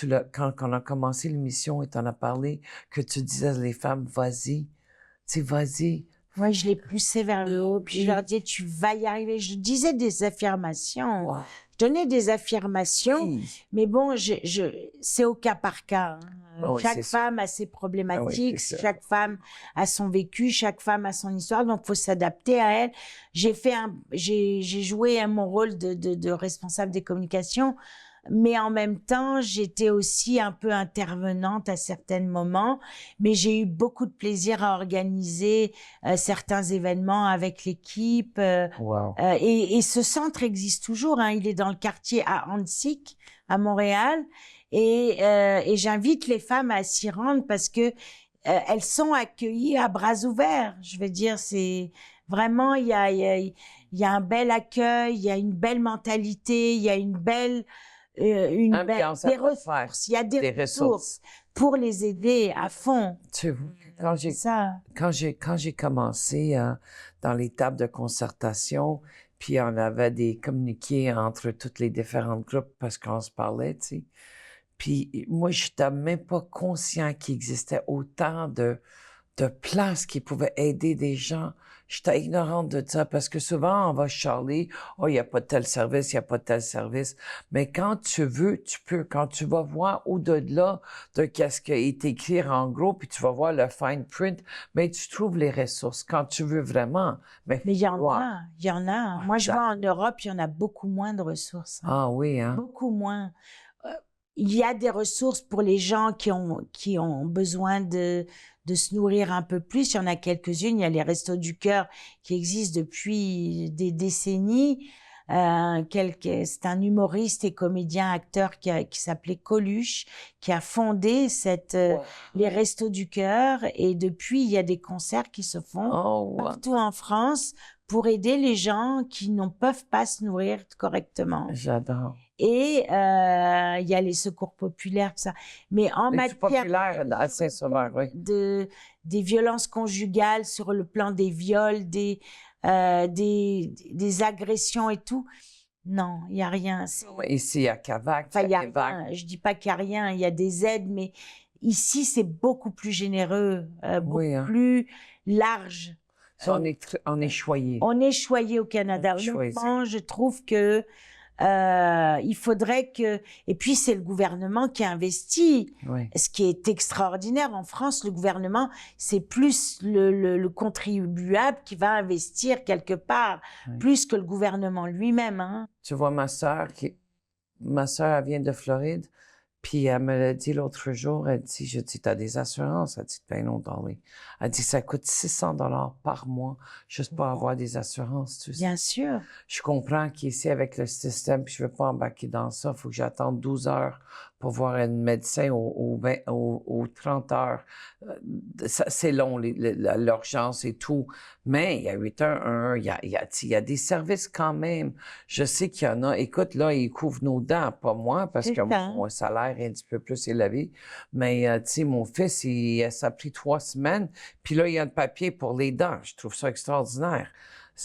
on a commencé l'émission et t'en as parlé, que tu disais les femmes, vas-y, tu sais, vas-y. Moi, je les poussais vers le haut, puis je leur disais, tu vas y arriver. Je disais des affirmations. Wow. Je donnais des affirmations, Oui. mais bon, c'est au cas par cas. Ah oui, chaque c'est femme a ses problématiques, c'est ça. chaque femme a son vécu, chaque femme a son histoire, donc faut s'adapter à elle. J'ai joué mon rôle de responsable des communications, mais en même temps, j'étais aussi un peu intervenante à certains moments, mais j'ai eu beaucoup de plaisir à organiser certains événements avec l'équipe. Wow. Et ce centre existe toujours, hein, il est dans le quartier à Annecy, à Montréal, et j'invite les femmes à s'y rendre parce que elles sont accueillies à bras ouverts. Je veux dire, c'est vraiment, il y a un bel accueil, il y a une belle mentalité, il y a une belle Ambiance à des faire. ressources. Il y a des Des ressources pour les aider à fond. Tu vois, C'est ça. quand j'ai commencé dans les tables de concertation, puis on avait des communiqués entre toutes les différentes groupes parce qu'on se parlait, tu sais. Puis moi, je n'étais même pas conscient qu'il existait autant de places qui pouvaient aider des gens. J'étais ignorante de ça parce que souvent, on va charler, « Oh, il n'y a pas de tel service, il n'y a pas de tel service. » Mais quand tu veux, tu peux. Quand tu vas voir au-delà de ce qui est écrit en gros, puis tu vas voir le fine print, mais tu trouves les ressources quand tu veux vraiment. Mais il y en a, il y en a. Moi, je ça- vois en Europe, il y en a beaucoup moins de ressources. Ah oui, hein? Beaucoup moins. Il y a des ressources pour les gens qui ont besoin de se nourrir un peu plus. Il y en a quelques-unes. Il y a les Restos du Cœur qui existent depuis des décennies. C'est un humoriste et comédien acteur qui s'appelait Coluche, qui a fondé les Restos du Cœur. Et depuis, il y a des concerts qui se font Oh, wow. partout en France pour aider les gens qui ne peuvent pas se nourrir correctement. J'adore. Et il y a les secours populaires, tout ça. Mais en Les matière populaires à Saint-Sauveur, oui. des violences conjugales, sur le plan des viols, des agressions et tout, non, il y a rien. Ici, à Cavac, Enfin, il y a Québec. rien. Je dis pas qu'il y a rien. Il y a des aides, mais ici c'est beaucoup plus généreux, beaucoup Oui, hein. plus large. Ça, on est choyé. On est choyé au Canada. Honnêtement, je trouve que il faudrait que... Et puis, c'est le gouvernement qui investit. Oui. Ce qui est extraordinaire en France, le gouvernement, c'est plus le contribuable qui va investir quelque part, Oui. plus que le gouvernement lui-même. Hein. Tu vois, ma sœur, elle vient de Floride, puis elle me l'a dit l'autre jour, elle dit, je dis, t'as des assurances? Elle dit, ben non, Dolly. Elle dit, ça coûte 600 $ par mois juste pour avoir des assurances, tu sais. Bien sûr. Je comprends qu'ici, avec le système, puis je veux pas embarquer dans ça, il faut que j'attende 12 heures pour voir un médecin aux 30 heures. C'est long, l'urgence et tout. Mais il y a 811, il y a des services quand même. Je sais qu'il y en a. Écoute, là, ils couvrent nos dents, pas moi, parce que mon salaire est un petit peu plus élevé. Mais, tu sais, mon fils, ça a pris 3 semaines. Puis là, il y a le papier pour les dents. Je trouve ça extraordinaire.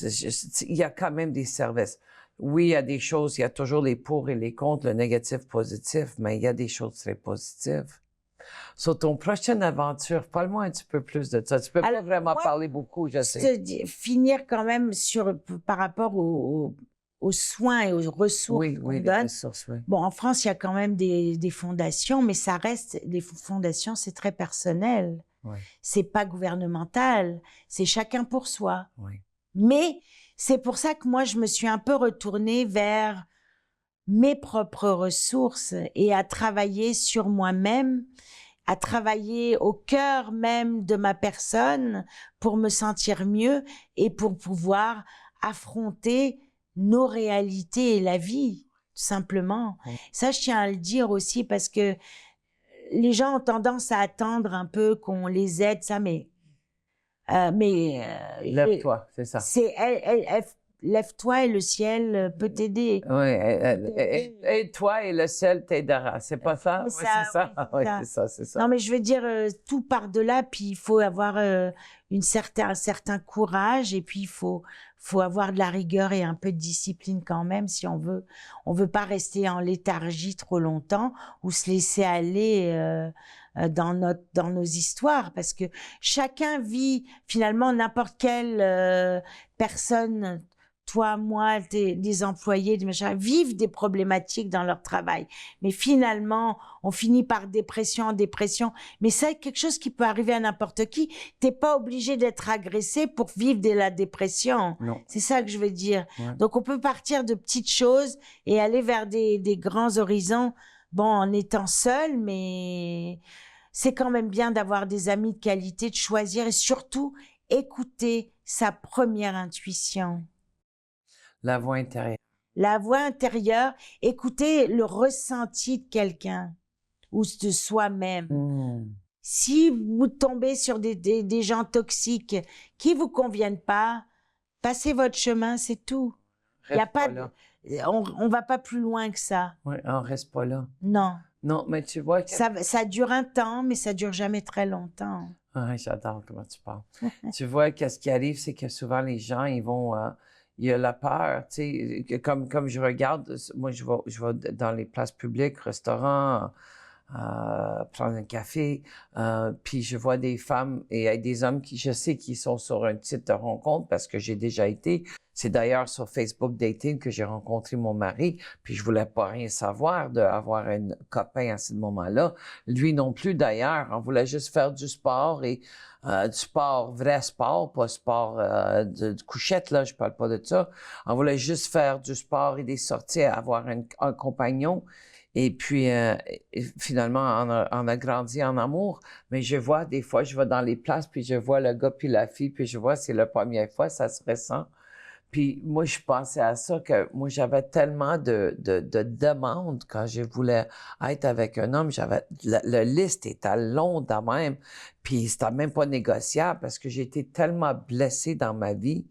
Il y a quand même des services. Oui, il y a des choses, il y a toujours les pour et les contre, le négatif, positif, mais il y a des choses très positives. Sur ton prochaine aventure, parle-moi un petit peu plus de ça. Tu peux pas vraiment parler beaucoup, je sais. Finir quand même par rapport aux soins et aux ressources qu'on donne. Ressources, oui. Bon, en France, il y a quand même des fondations, mais ça reste, les fondations, c'est très personnel. Oui. C'est pas gouvernemental. C'est chacun pour soi. Oui. Mais c'est pour ça que moi, je me suis un peu retournée vers mes propres ressources et à travailler sur moi-même, à travailler au cœur même de ma personne pour me sentir mieux et pour pouvoir affronter nos réalités et la vie, tout simplement. Oui. Ça, je tiens à le dire aussi parce que les gens ont tendance à attendre un peu qu'on les aide, ça, mais lève-toi, c'est ça. lève-toi et le ciel peut t'aider. Oui, et toi et le ciel t'aidera. C'est pas ça? C'est Oui, ça, c'est ça. oui, Oui, c'est ça. c'est ça, c'est ça. Non, mais je veux dire, tout part de là, puis il faut avoir un certain courage, et puis faut avoir de la rigueur et un peu de discipline quand même si on veut pas rester en léthargie trop longtemps ou se laisser aller dans nos histoires, parce que chacun vit finalement n'importe quelle personne. Toi, moi, des employés, des machins, vivent des problématiques dans leur travail. Mais finalement, on finit par dépression en dépression. Mais c'est quelque chose qui peut arriver à n'importe qui. T'es pas obligé d'être agressé pour vivre de la dépression. Non. C'est ça que je veux dire. Ouais. Donc, on peut partir de petites choses et aller vers des grands horizons. Bon, en étant seul, mais c'est quand même bien d'avoir des amis de qualité, de choisir et surtout écouter sa première intuition. La voix intérieure. La voix intérieure, écouter le ressenti de quelqu'un ou de soi-même. Si vous tombez sur des gens toxiques qui vous conviennent pas, passez votre chemin, c'est tout. Il y a pas on va pas plus loin que ça. Oui, on reste pas là. Non. Non, mais tu vois que... Ça dure un temps, mais ça dure jamais très longtemps. Oui, j'adore comment tu parles. Tu vois, qu'est-ce qui arrive, c'est que souvent les gens, ils vont... il y a la peur, tu sais, comme je regarde, moi je vais dans les places publiques, restaurants, prendre un café, puis je vois des femmes et des hommes qui, je sais, qui sont sur un site de rencontre parce que j'ai déjà été. C'est d'ailleurs sur Facebook Dating que j'ai rencontré mon mari, puis je voulais pas rien savoir d'avoir un copain à ce moment-là. Lui non plus d'ailleurs, on voulait juste faire du sport et du sport, vrai sport, pas sport de couchette, là, je parle pas de ça. On voulait juste faire du sport et des sorties, avoir un compagnon. Et puis, finalement, on a grandi en amour. Mais je vois, des fois, je vais dans les places, puis je vois le gars puis la fille, puis je vois, c'est la première fois, ça se ressent. Puis moi, je pensais à ça, que moi, j'avais tellement de demandes quand je voulais être avec un homme. Le liste était long de même. Puis c'était même pas négociable parce que j'ai été tellement blessée dans ma vie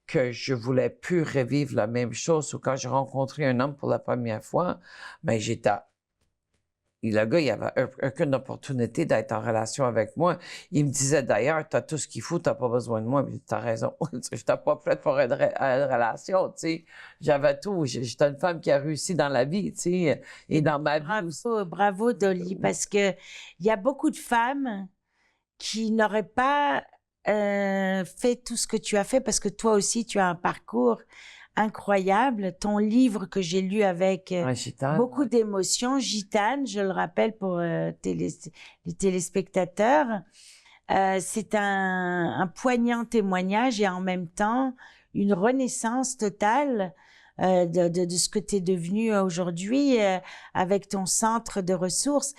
que je voulais plus revivre la même chose. Ou quand j'ai rencontré un homme pour la première fois, ben le gars, il avait aucune opportunité d'être en relation avec moi. Il me disait d'ailleurs, t'as tout ce qu'il faut, t'as pas besoin de moi. Mais t'as raison, j'étais pas prête pour une relation, tu sais. J'avais tout. J'étais une femme qui a réussi dans la vie, tu sais, et dans ma vie aussi. Bravo, Dolly, parce que il y a beaucoup de femmes qui n'auraient pas fait tout ce que tu as fait, parce que toi aussi, tu as un parcours incroyable. Ton livre que j'ai lu avec beaucoup d'émotions, Gitane, je le rappelle pour les téléspectateurs, c'est un poignant témoignage et en même temps une renaissance totale de ce que tu es devenu aujourd'hui avec ton centre de ressources.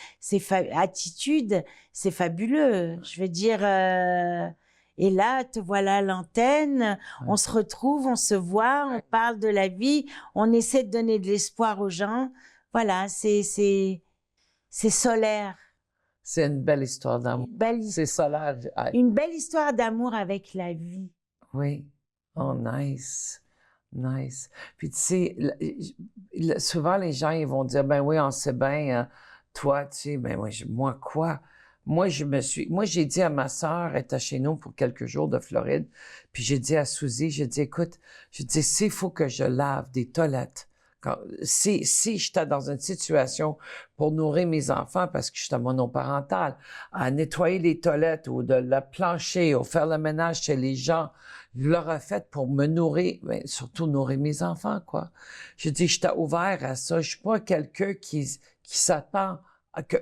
Attitude, c'est fabuleux. Je veux dire... Et là, te voilà à l'antenne, on se retrouve, on se voit, on parle de la vie, on essaie de donner de l'espoir aux gens. Voilà, c'est solaire. C'est une belle histoire d'amour. C'est solaire. Une belle histoire d'amour avec la vie. Oui. Oh, nice. Nice. Puis tu sais, souvent les gens, ils vont dire, ben oui, on sait bien, toi, tu sais, ben moi quoi? Moi, j'ai dit à ma sœur, elle était chez nous pour quelques jours de Floride, puis j'ai dit à Suzy, j'ai dit, écoute, s'il faut que je lave des toilettes, si j'étais dans une situation pour nourrir mes enfants, parce que j'étais monoparentale, à nettoyer les toilettes ou de la plancher ou faire le ménage chez les gens, je l'aurais fait pour me nourrir, mais surtout nourrir mes enfants, quoi. Je dis, j'étais ouvert à ça. Je suis pas quelqu'un qui s'attend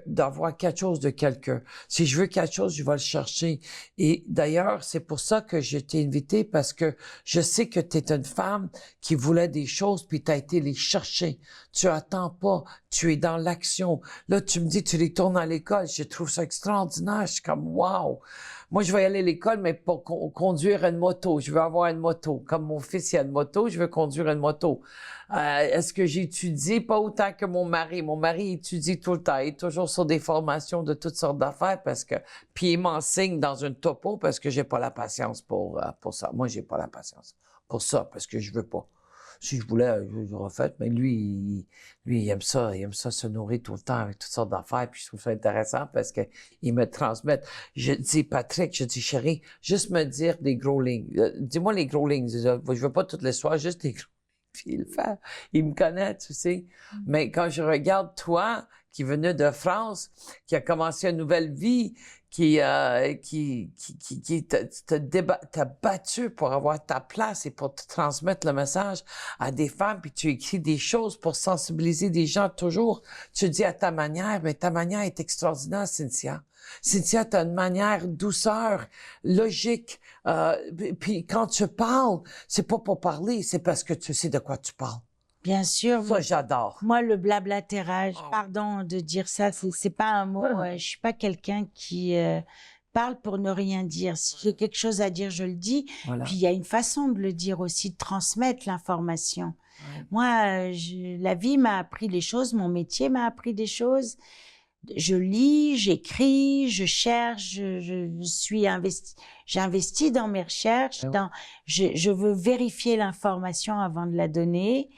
d'avoir quelque chose de quelqu'un. Si je veux quelque chose, je vais le chercher. Et d'ailleurs, c'est pour ça que je t'ai invité, parce que je sais que tu es une femme qui voulait des choses, puis tu as été les chercher. Tu attends pas, tu es dans l'action. Là, tu me dis, tu retournes à l'école. Je trouve ça extraordinaire. Je suis comme, wow! Moi, je vais aller à l'école, mais pour conduire une moto. Je veux avoir une moto. Comme mon fils, il a une moto, je veux conduire une moto. Est-ce que j'étudie? Pas autant que mon mari. Mon mari étudie tout le temps. Il est toujours sur des formations de toutes sortes d'affaires puis il m'enseigne dans une topo parce que j'ai pas la patience pour ça. Moi, j'ai pas la patience pour ça, parce que je veux pas. Si je voulais, je l'aurais fait, mais lui, il aime ça se nourrir tout le temps avec toutes sortes d'affaires, puis je trouve ça intéressant parce que il me transmettent. Je dis, Patrick, je dis, chérie, juste me dire des gros lignes. Dis-moi les gros lignes. Je veux pas toutes les soirs, juste les gros. Puis il le fait. Il me connaît, tu sais. Mais quand je regarde toi, qui venait de France, qui a commencé une nouvelle vie, t'as battu pour avoir ta place et pour te transmettre le message à des femmes, puis tu écris des choses pour sensibiliser des gens toujours. Tu dis à ta manière, mais ta manière est extraordinaire, Cynthia. Cynthia, t'as une manière douceur, logique. Puis quand tu parles, c'est pas pour parler, c'est parce que tu sais de quoi tu parles. Bien sûr. Ça, j'adore. Moi, le blablatérage, pardon de dire ça, c'est pas un mot. Je suis pas quelqu'un qui parle pour ne rien dire. Si j'ai quelque chose à dire, je le dis. Voilà. Puis il y a une façon de le dire aussi, de transmettre l'information. Ouais. Moi, la vie m'a appris des choses, mon métier m'a appris des choses. Je lis, j'écris, je cherche, j'investis dans mes recherches, je veux vérifier l'information avant de la donner.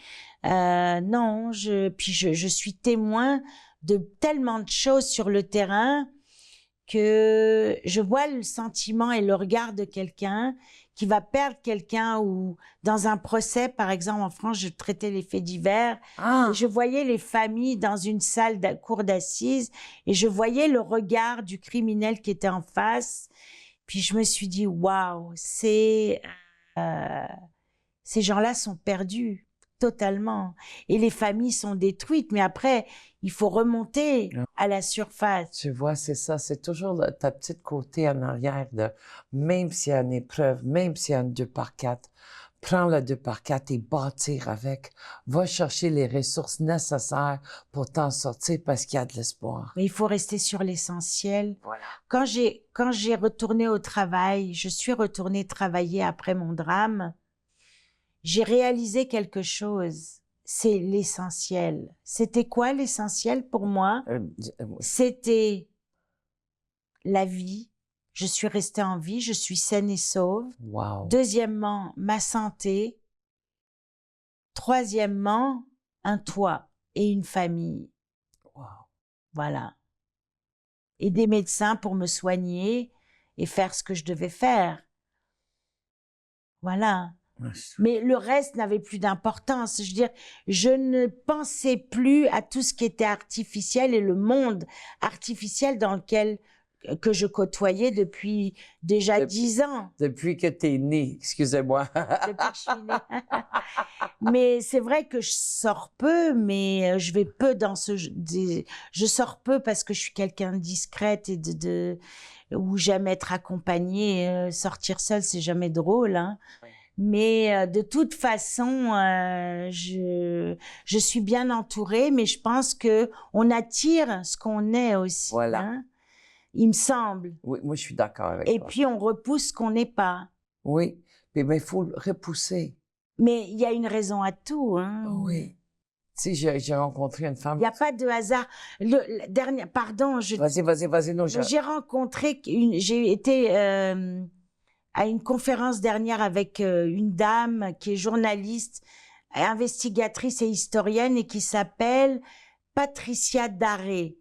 Puis je suis témoin de tellement de choses sur le terrain que je vois le sentiment et le regard de quelqu'un qui va perdre quelqu'un ou dans un procès, par exemple, en France, je traitais les faits divers. Et je voyais les familles dans une salle de cour d'assises et je voyais le regard du criminel qui était en face. Puis je me suis dit, waouh, ces gens-là sont perdus totalement. Et les familles sont détruites, mais après, il faut remonter à la surface. Tu vois, c'est ça, c'est toujours ta petite côté en arrière de, même s'il y a une épreuve, même s'il y a une 2x4, prends le 2x4 et bâtir avec. Va chercher les ressources nécessaires pour t'en sortir parce qu'il y a de l'espoir. Mais il faut rester sur l'essentiel. Voilà. Quand j'ai retourné au travail, je suis retournée travailler après mon drame, j'ai réalisé quelque chose. C'est l'essentiel. C'était quoi l'essentiel pour moi? C'était la vie. Je suis restée en vie, je suis saine et sauve. Wow. Deuxièmement, ma santé. Troisièmement, un toit et une famille. Wow. Voilà. Et des médecins pour me soigner et faire ce que je devais faire. Voilà. Mais le reste n'avait plus d'importance. Je veux dire, je ne pensais plus à tout ce qui était artificiel et le monde artificiel dans lequel que je côtoyais depuis déjà 10 ans. Depuis que t'es née, excusez-moi. Depuis que je suis née. Mais c'est vrai que je sors peu, mais je vais peu dans je sors peu parce que je suis quelqu'un de discrète et où j'aime être accompagnée. Sortir seule, c'est jamais drôle, hein. Mais de toute façon, je suis bien entourée, mais je pense que on attire ce qu'on est aussi. Voilà. Hein? Il me semble. Oui, moi, je suis d'accord avec toi. Et puis, on repousse ce qu'on n'est pas. Oui, mais il faut le repousser. Mais il y a une raison à tout. Hein? Oui. Tu sais, j'ai rencontré une femme... Il n'y a pas de hasard. Le dernier, pardon. Vas-y. Non, j'ai rencontré, j'ai été... à une conférence dernière avec une dame qui est journaliste, investigatrice et historienne et qui s'appelle Patricia Daré.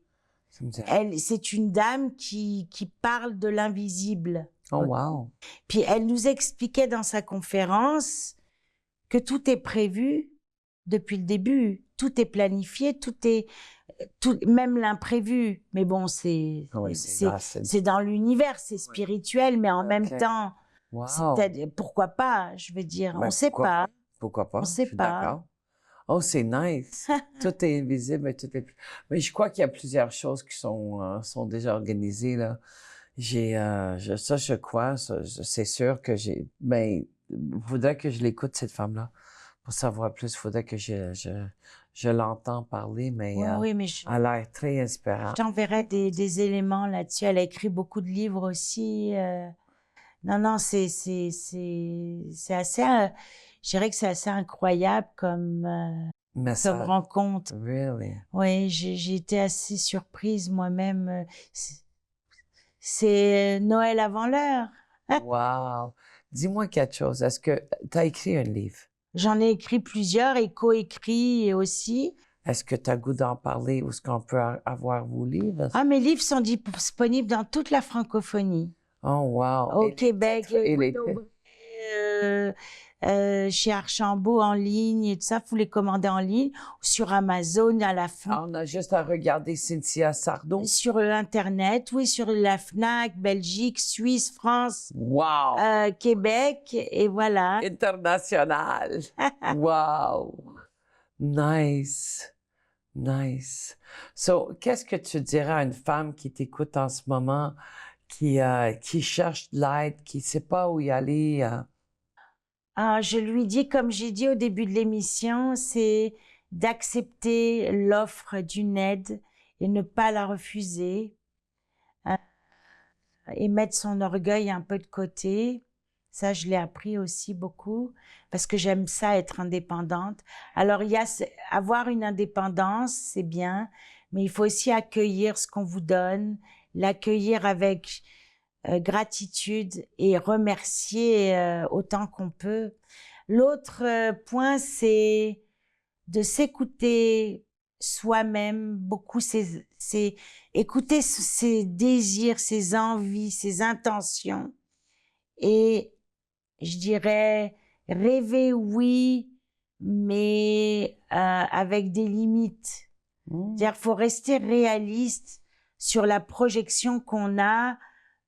C'est une dame qui parle de l'invisible. Oh, wow. Puis elle nous expliquait dans sa conférence que tout est prévu depuis le début. Tout est planifié, même l'imprévu. Mais bon, c'est dans l'univers, c'est spirituel, mais en même temps, pourquoi pas, je veux dire, on ne sait pas. Pourquoi pas? On ne sait pas. D'accord. Oh, c'est nice. Tout est invisible, mais je crois qu'il y a plusieurs choses qui sont déjà organisées, là. Je crois, c'est sûr que il faudrait que je l'écoute, cette femme-là. Pour savoir plus, il faudrait que je l'entends parler, mais, oui, mais elle a l'air très inspirante. Je t'enverrai des éléments là-dessus. Elle a écrit beaucoup de livres aussi. Non, c'est assez... je dirais que c'est assez incroyable comme rencontre. Really? Oui, j'ai été assez surprise moi-même. C'est Noël avant l'heure. Wow! Dis-moi quelque chose. Est-ce que tu as écrit un livre? J'en ai écrit plusieurs et coécrits aussi. Est-ce que tu as le goût d'en parler ou est-ce qu'on peut avoir vos livres? Ah, mes livres sont disponibles dans toute la francophonie. Oh, wow. Au Et Québec, et les chez Archambault en ligne et tout ça, vous les commandez en ligne, sur Amazon, à la FNAC, On a juste à regarder Cynthia Sardou. sur Internet, oui, sur la FNAC, Belgique, Suisse, France, Wow! Québec, et voilà. International. Wow! Nice. Nice. So, qu'est-ce que tu dirais à une femme qui t'écoute en ce moment, qui cherche de l'aide, qui ne sait pas où y aller? Ah, je lui dis, comme j'ai dit au début de l'émission, c'est d'accepter l'offre d'une aide et ne pas la refuser, euh, et mettre son orgueil un peu de côté. Ça, je l'ai appris aussi beaucoup parce que j'aime ça, être indépendante. Alors, avoir une indépendance, c'est bien, mais il faut aussi accueillir ce qu'on vous donne, l'accueillir avec gratitude et remercier autant qu'on peut. L'autre point, c'est de s'écouter soi-même, beaucoup écouter ses désirs, ses envies, ses intentions. Et je dirais rêver, oui, mais avec des limites. C'est-à-dire, faut rester réaliste sur la projection qu'on a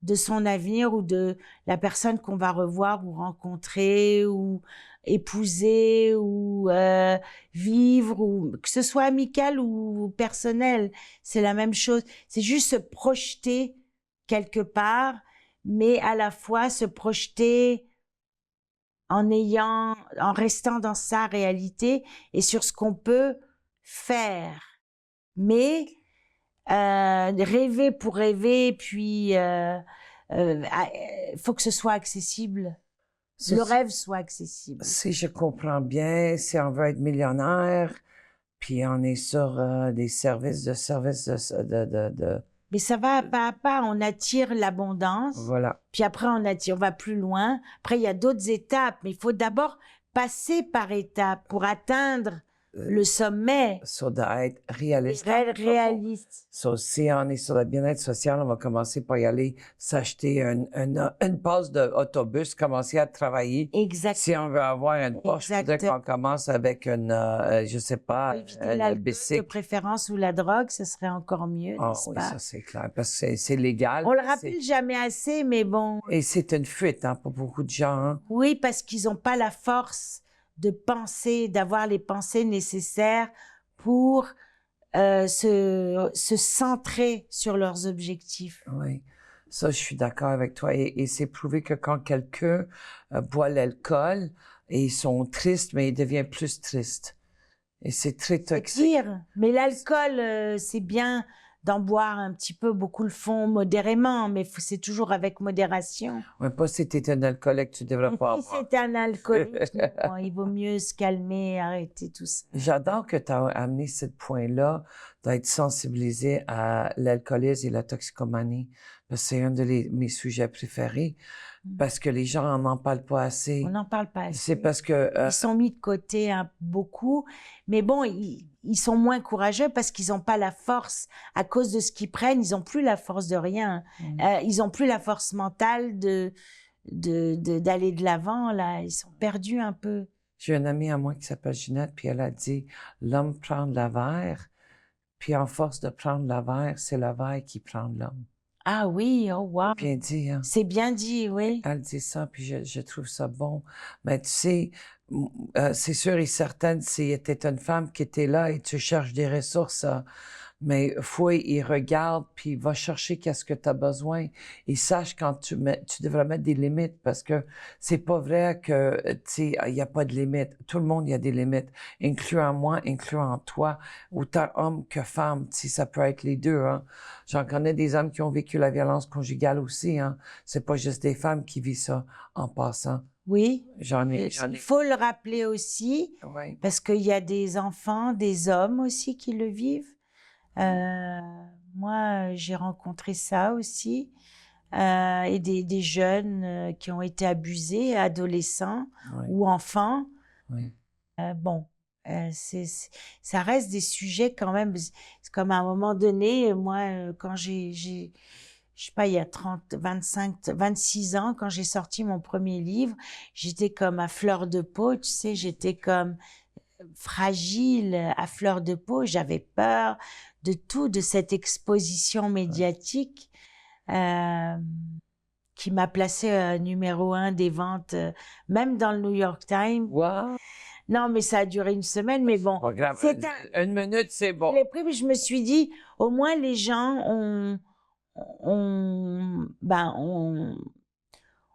de son avenir ou de la personne qu'on va revoir ou rencontrer ou épouser ou vivre, ou que ce soit amical ou personnel, c'est la même chose. C'est juste se projeter quelque part, mais à la fois se projeter en restant dans sa réalité et sur ce qu'on peut faire. Mais rêver pour rêver, puis faut que ce soit accessible. Le rêve soit accessible. Si je comprends bien, si on veut être millionnaire, puis on est sur des services de... Mais ça va pas à pas, on attire l'abondance. Voilà. Puis après, on va plus loin. Après, il y a d'autres étapes, mais il faut d'abord passer par étapes pour atteindre le sommet. Ça doit être réaliste. Réaliste. So, si on est sur le bien-être social, on va commencer par y aller s'acheter une passe d'autobus, commencer à travailler. Exact. Si on veut avoir une poche, peut-être qu'on commence avec une, je sais pas, une bicycle. De préférence ou la drogue, ce serait encore mieux, Ah n'est-ce oui, pas? ça c'est clair, parce que c'est légal. On le rappelle jamais assez, mais bon. Et c'est une fuite, hein, pour beaucoup de gens. Hein? Oui, parce qu'ils n'ont pas la force de penser, d'avoir les pensées nécessaires pour se centrer sur leurs objectifs. Oui, ça, je suis d'accord avec toi. Et c'est prouvé que quand quelqu'un boit l'alcool, et ils sont tristes, mais ils deviennent plus tristes. Et c'est très toxique. C'est pire. Mais l'alcool, c'est bien d'en boire un petit peu, beaucoup le font modérément, mais c'est toujours avec modération. Ouais, pas si t'es un alcoolique, tu devrais pas en Si boire. c'est un alcoolique, bon, il vaut mieux se calmer, arrêter tout ça. J'adore que tu as amené ce point-là d'être sensibilisé à l'alcoolisme et la toxicomanie. Parce que c'est un de mes sujets préférés. Parce que les gens n'en parlent pas assez. On n'en parle pas assez. C'est parce que... Ils sont mis de côté beaucoup. Mais bon, ils sont moins courageux parce qu'ils n'ont pas la force. À cause de ce qu'ils prennent, ils n'ont plus la force de rien. Ils n'ont plus la force mentale d'aller de l'avant, là. Ils sont perdus un peu. J'ai une amie à moi qui s'appelle Ginette, puis elle a dit, l'homme prend la verre, puis en force de prendre la verre, c'est la verre qui prend l'homme. Ah oui, oh wow. Bien dit, hein? C'est bien dit, oui. Elle dit ça, puis je trouve ça bon. Mais tu sais, c'est sûr et certain, si tu une femme qui était là et tu cherches des ressources, mais fouille et regarde, puis va chercher qu'est-ce que tu as besoin. Et sache quand tu devrais mettre des limites, parce que c'est pas vrai que, tu sais, il n'y a pas de limites. Tout le monde, il y a des limites, incluant moi, incluant toi, autant homme que femme. Tu sais, ça peut être les deux, hein. J'en connais des hommes qui ont vécu la violence conjugale aussi, hein. C'est pas juste des femmes qui vivent ça en passant. Oui. J'en ai. Il faut le rappeler aussi, Oui. parce qu'il y a des enfants, des hommes aussi qui le vivent. Moi, j'ai rencontré ça aussi. et des jeunes qui ont été abusés, adolescents Oui, ou enfants. oui. Bon, ça reste des sujets quand même. C'est comme à un moment donné, moi, quand je sais pas, il y a 26 ans, quand j'ai sorti mon premier livre, j'étais comme à fleur de peau, tu sais, j'étais comme fragile, à fleur de peau. J'avais peur de tout, de cette exposition médiatique euh, qui m'a placée numéro 1 des ventes, même dans le New York Times. Wow! Non, mais ça a duré une semaine, mais bon. Pas grave. C'est Une minute, c'est bon. les prix, mais je me suis dit, au moins les gens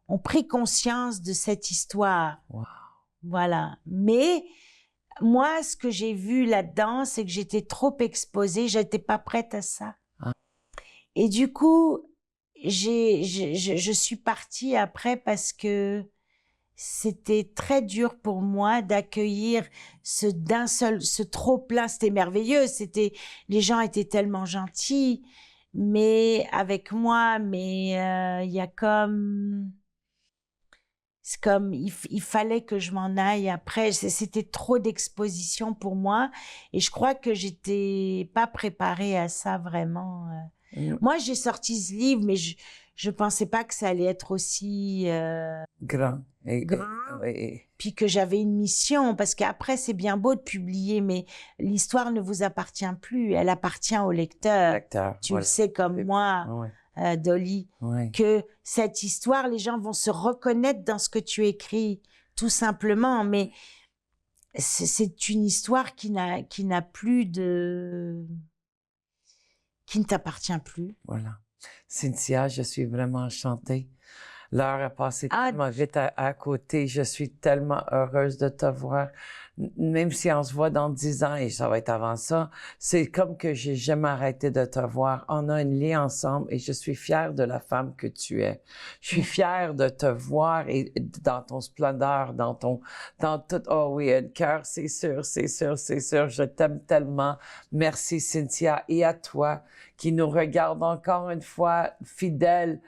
ont pris conscience de cette histoire. Wow. Voilà. Mais moi, ce que j'ai vu là-dedans, c'est que j'étais trop exposée, j'étais pas prête à ça. Ah. Et du coup, je suis partie après parce que c'était très dur pour moi d'accueillir ce trop plein. C'était merveilleux. Les gens étaient tellement gentils, mais avec moi, mais il y a c'est comme, il fallait que je m'en aille après. C'était trop d'exposition pour moi. Et je crois que j'étais pas préparée à ça vraiment. Moi, j'ai sorti ce livre, mais je pensais pas que ça allait être aussi Grand. grand. Puis que j'avais une mission. Parce qu'après, c'est bien beau de publier, mais l'histoire ne vous appartient plus. Elle appartient au lecteur. Lecteur, Tu voilà. le sais comme moi. Ouais. Dolly, Ouais. que cette histoire, les gens vont se reconnaître dans ce que tu écris, tout simplement. Mais c'est une histoire qui n'a plus de... qui ne t'appartient plus. Voilà. Cynthia, je suis vraiment enchantée. L'heure a passé tellement vite à côté. Je suis tellement heureuse de te voir. Même si on se voit dans 10 ans et ça va être avant ça, c'est comme que j'ai jamais arrêté de te voir. On a un lien ensemble et je suis fière de la femme que tu es. Je suis fière de te voir et dans ton splendeur, dans tout. Oh oui, un cœur, c'est sûr, c'est sûr, c'est sûr. Je t'aime tellement. Merci Cynthia et à toi qui nous regarde encore une fois, fidèle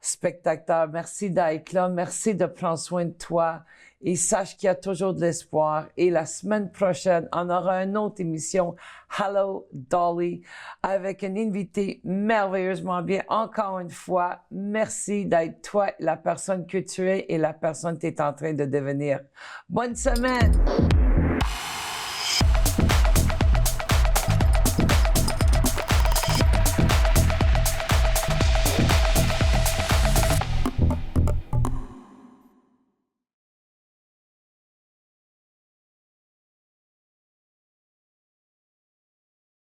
spectateur. Merci d'être là. Merci de prendre soin de toi. Et sache qu'il y a toujours de l'espoir. Et la semaine prochaine, on aura une autre émission, Hello Dolly, avec une invitée merveilleusement bien. Encore une fois, merci d'être toi, la personne que tu es et la personne que tu es en train de devenir. Bonne semaine!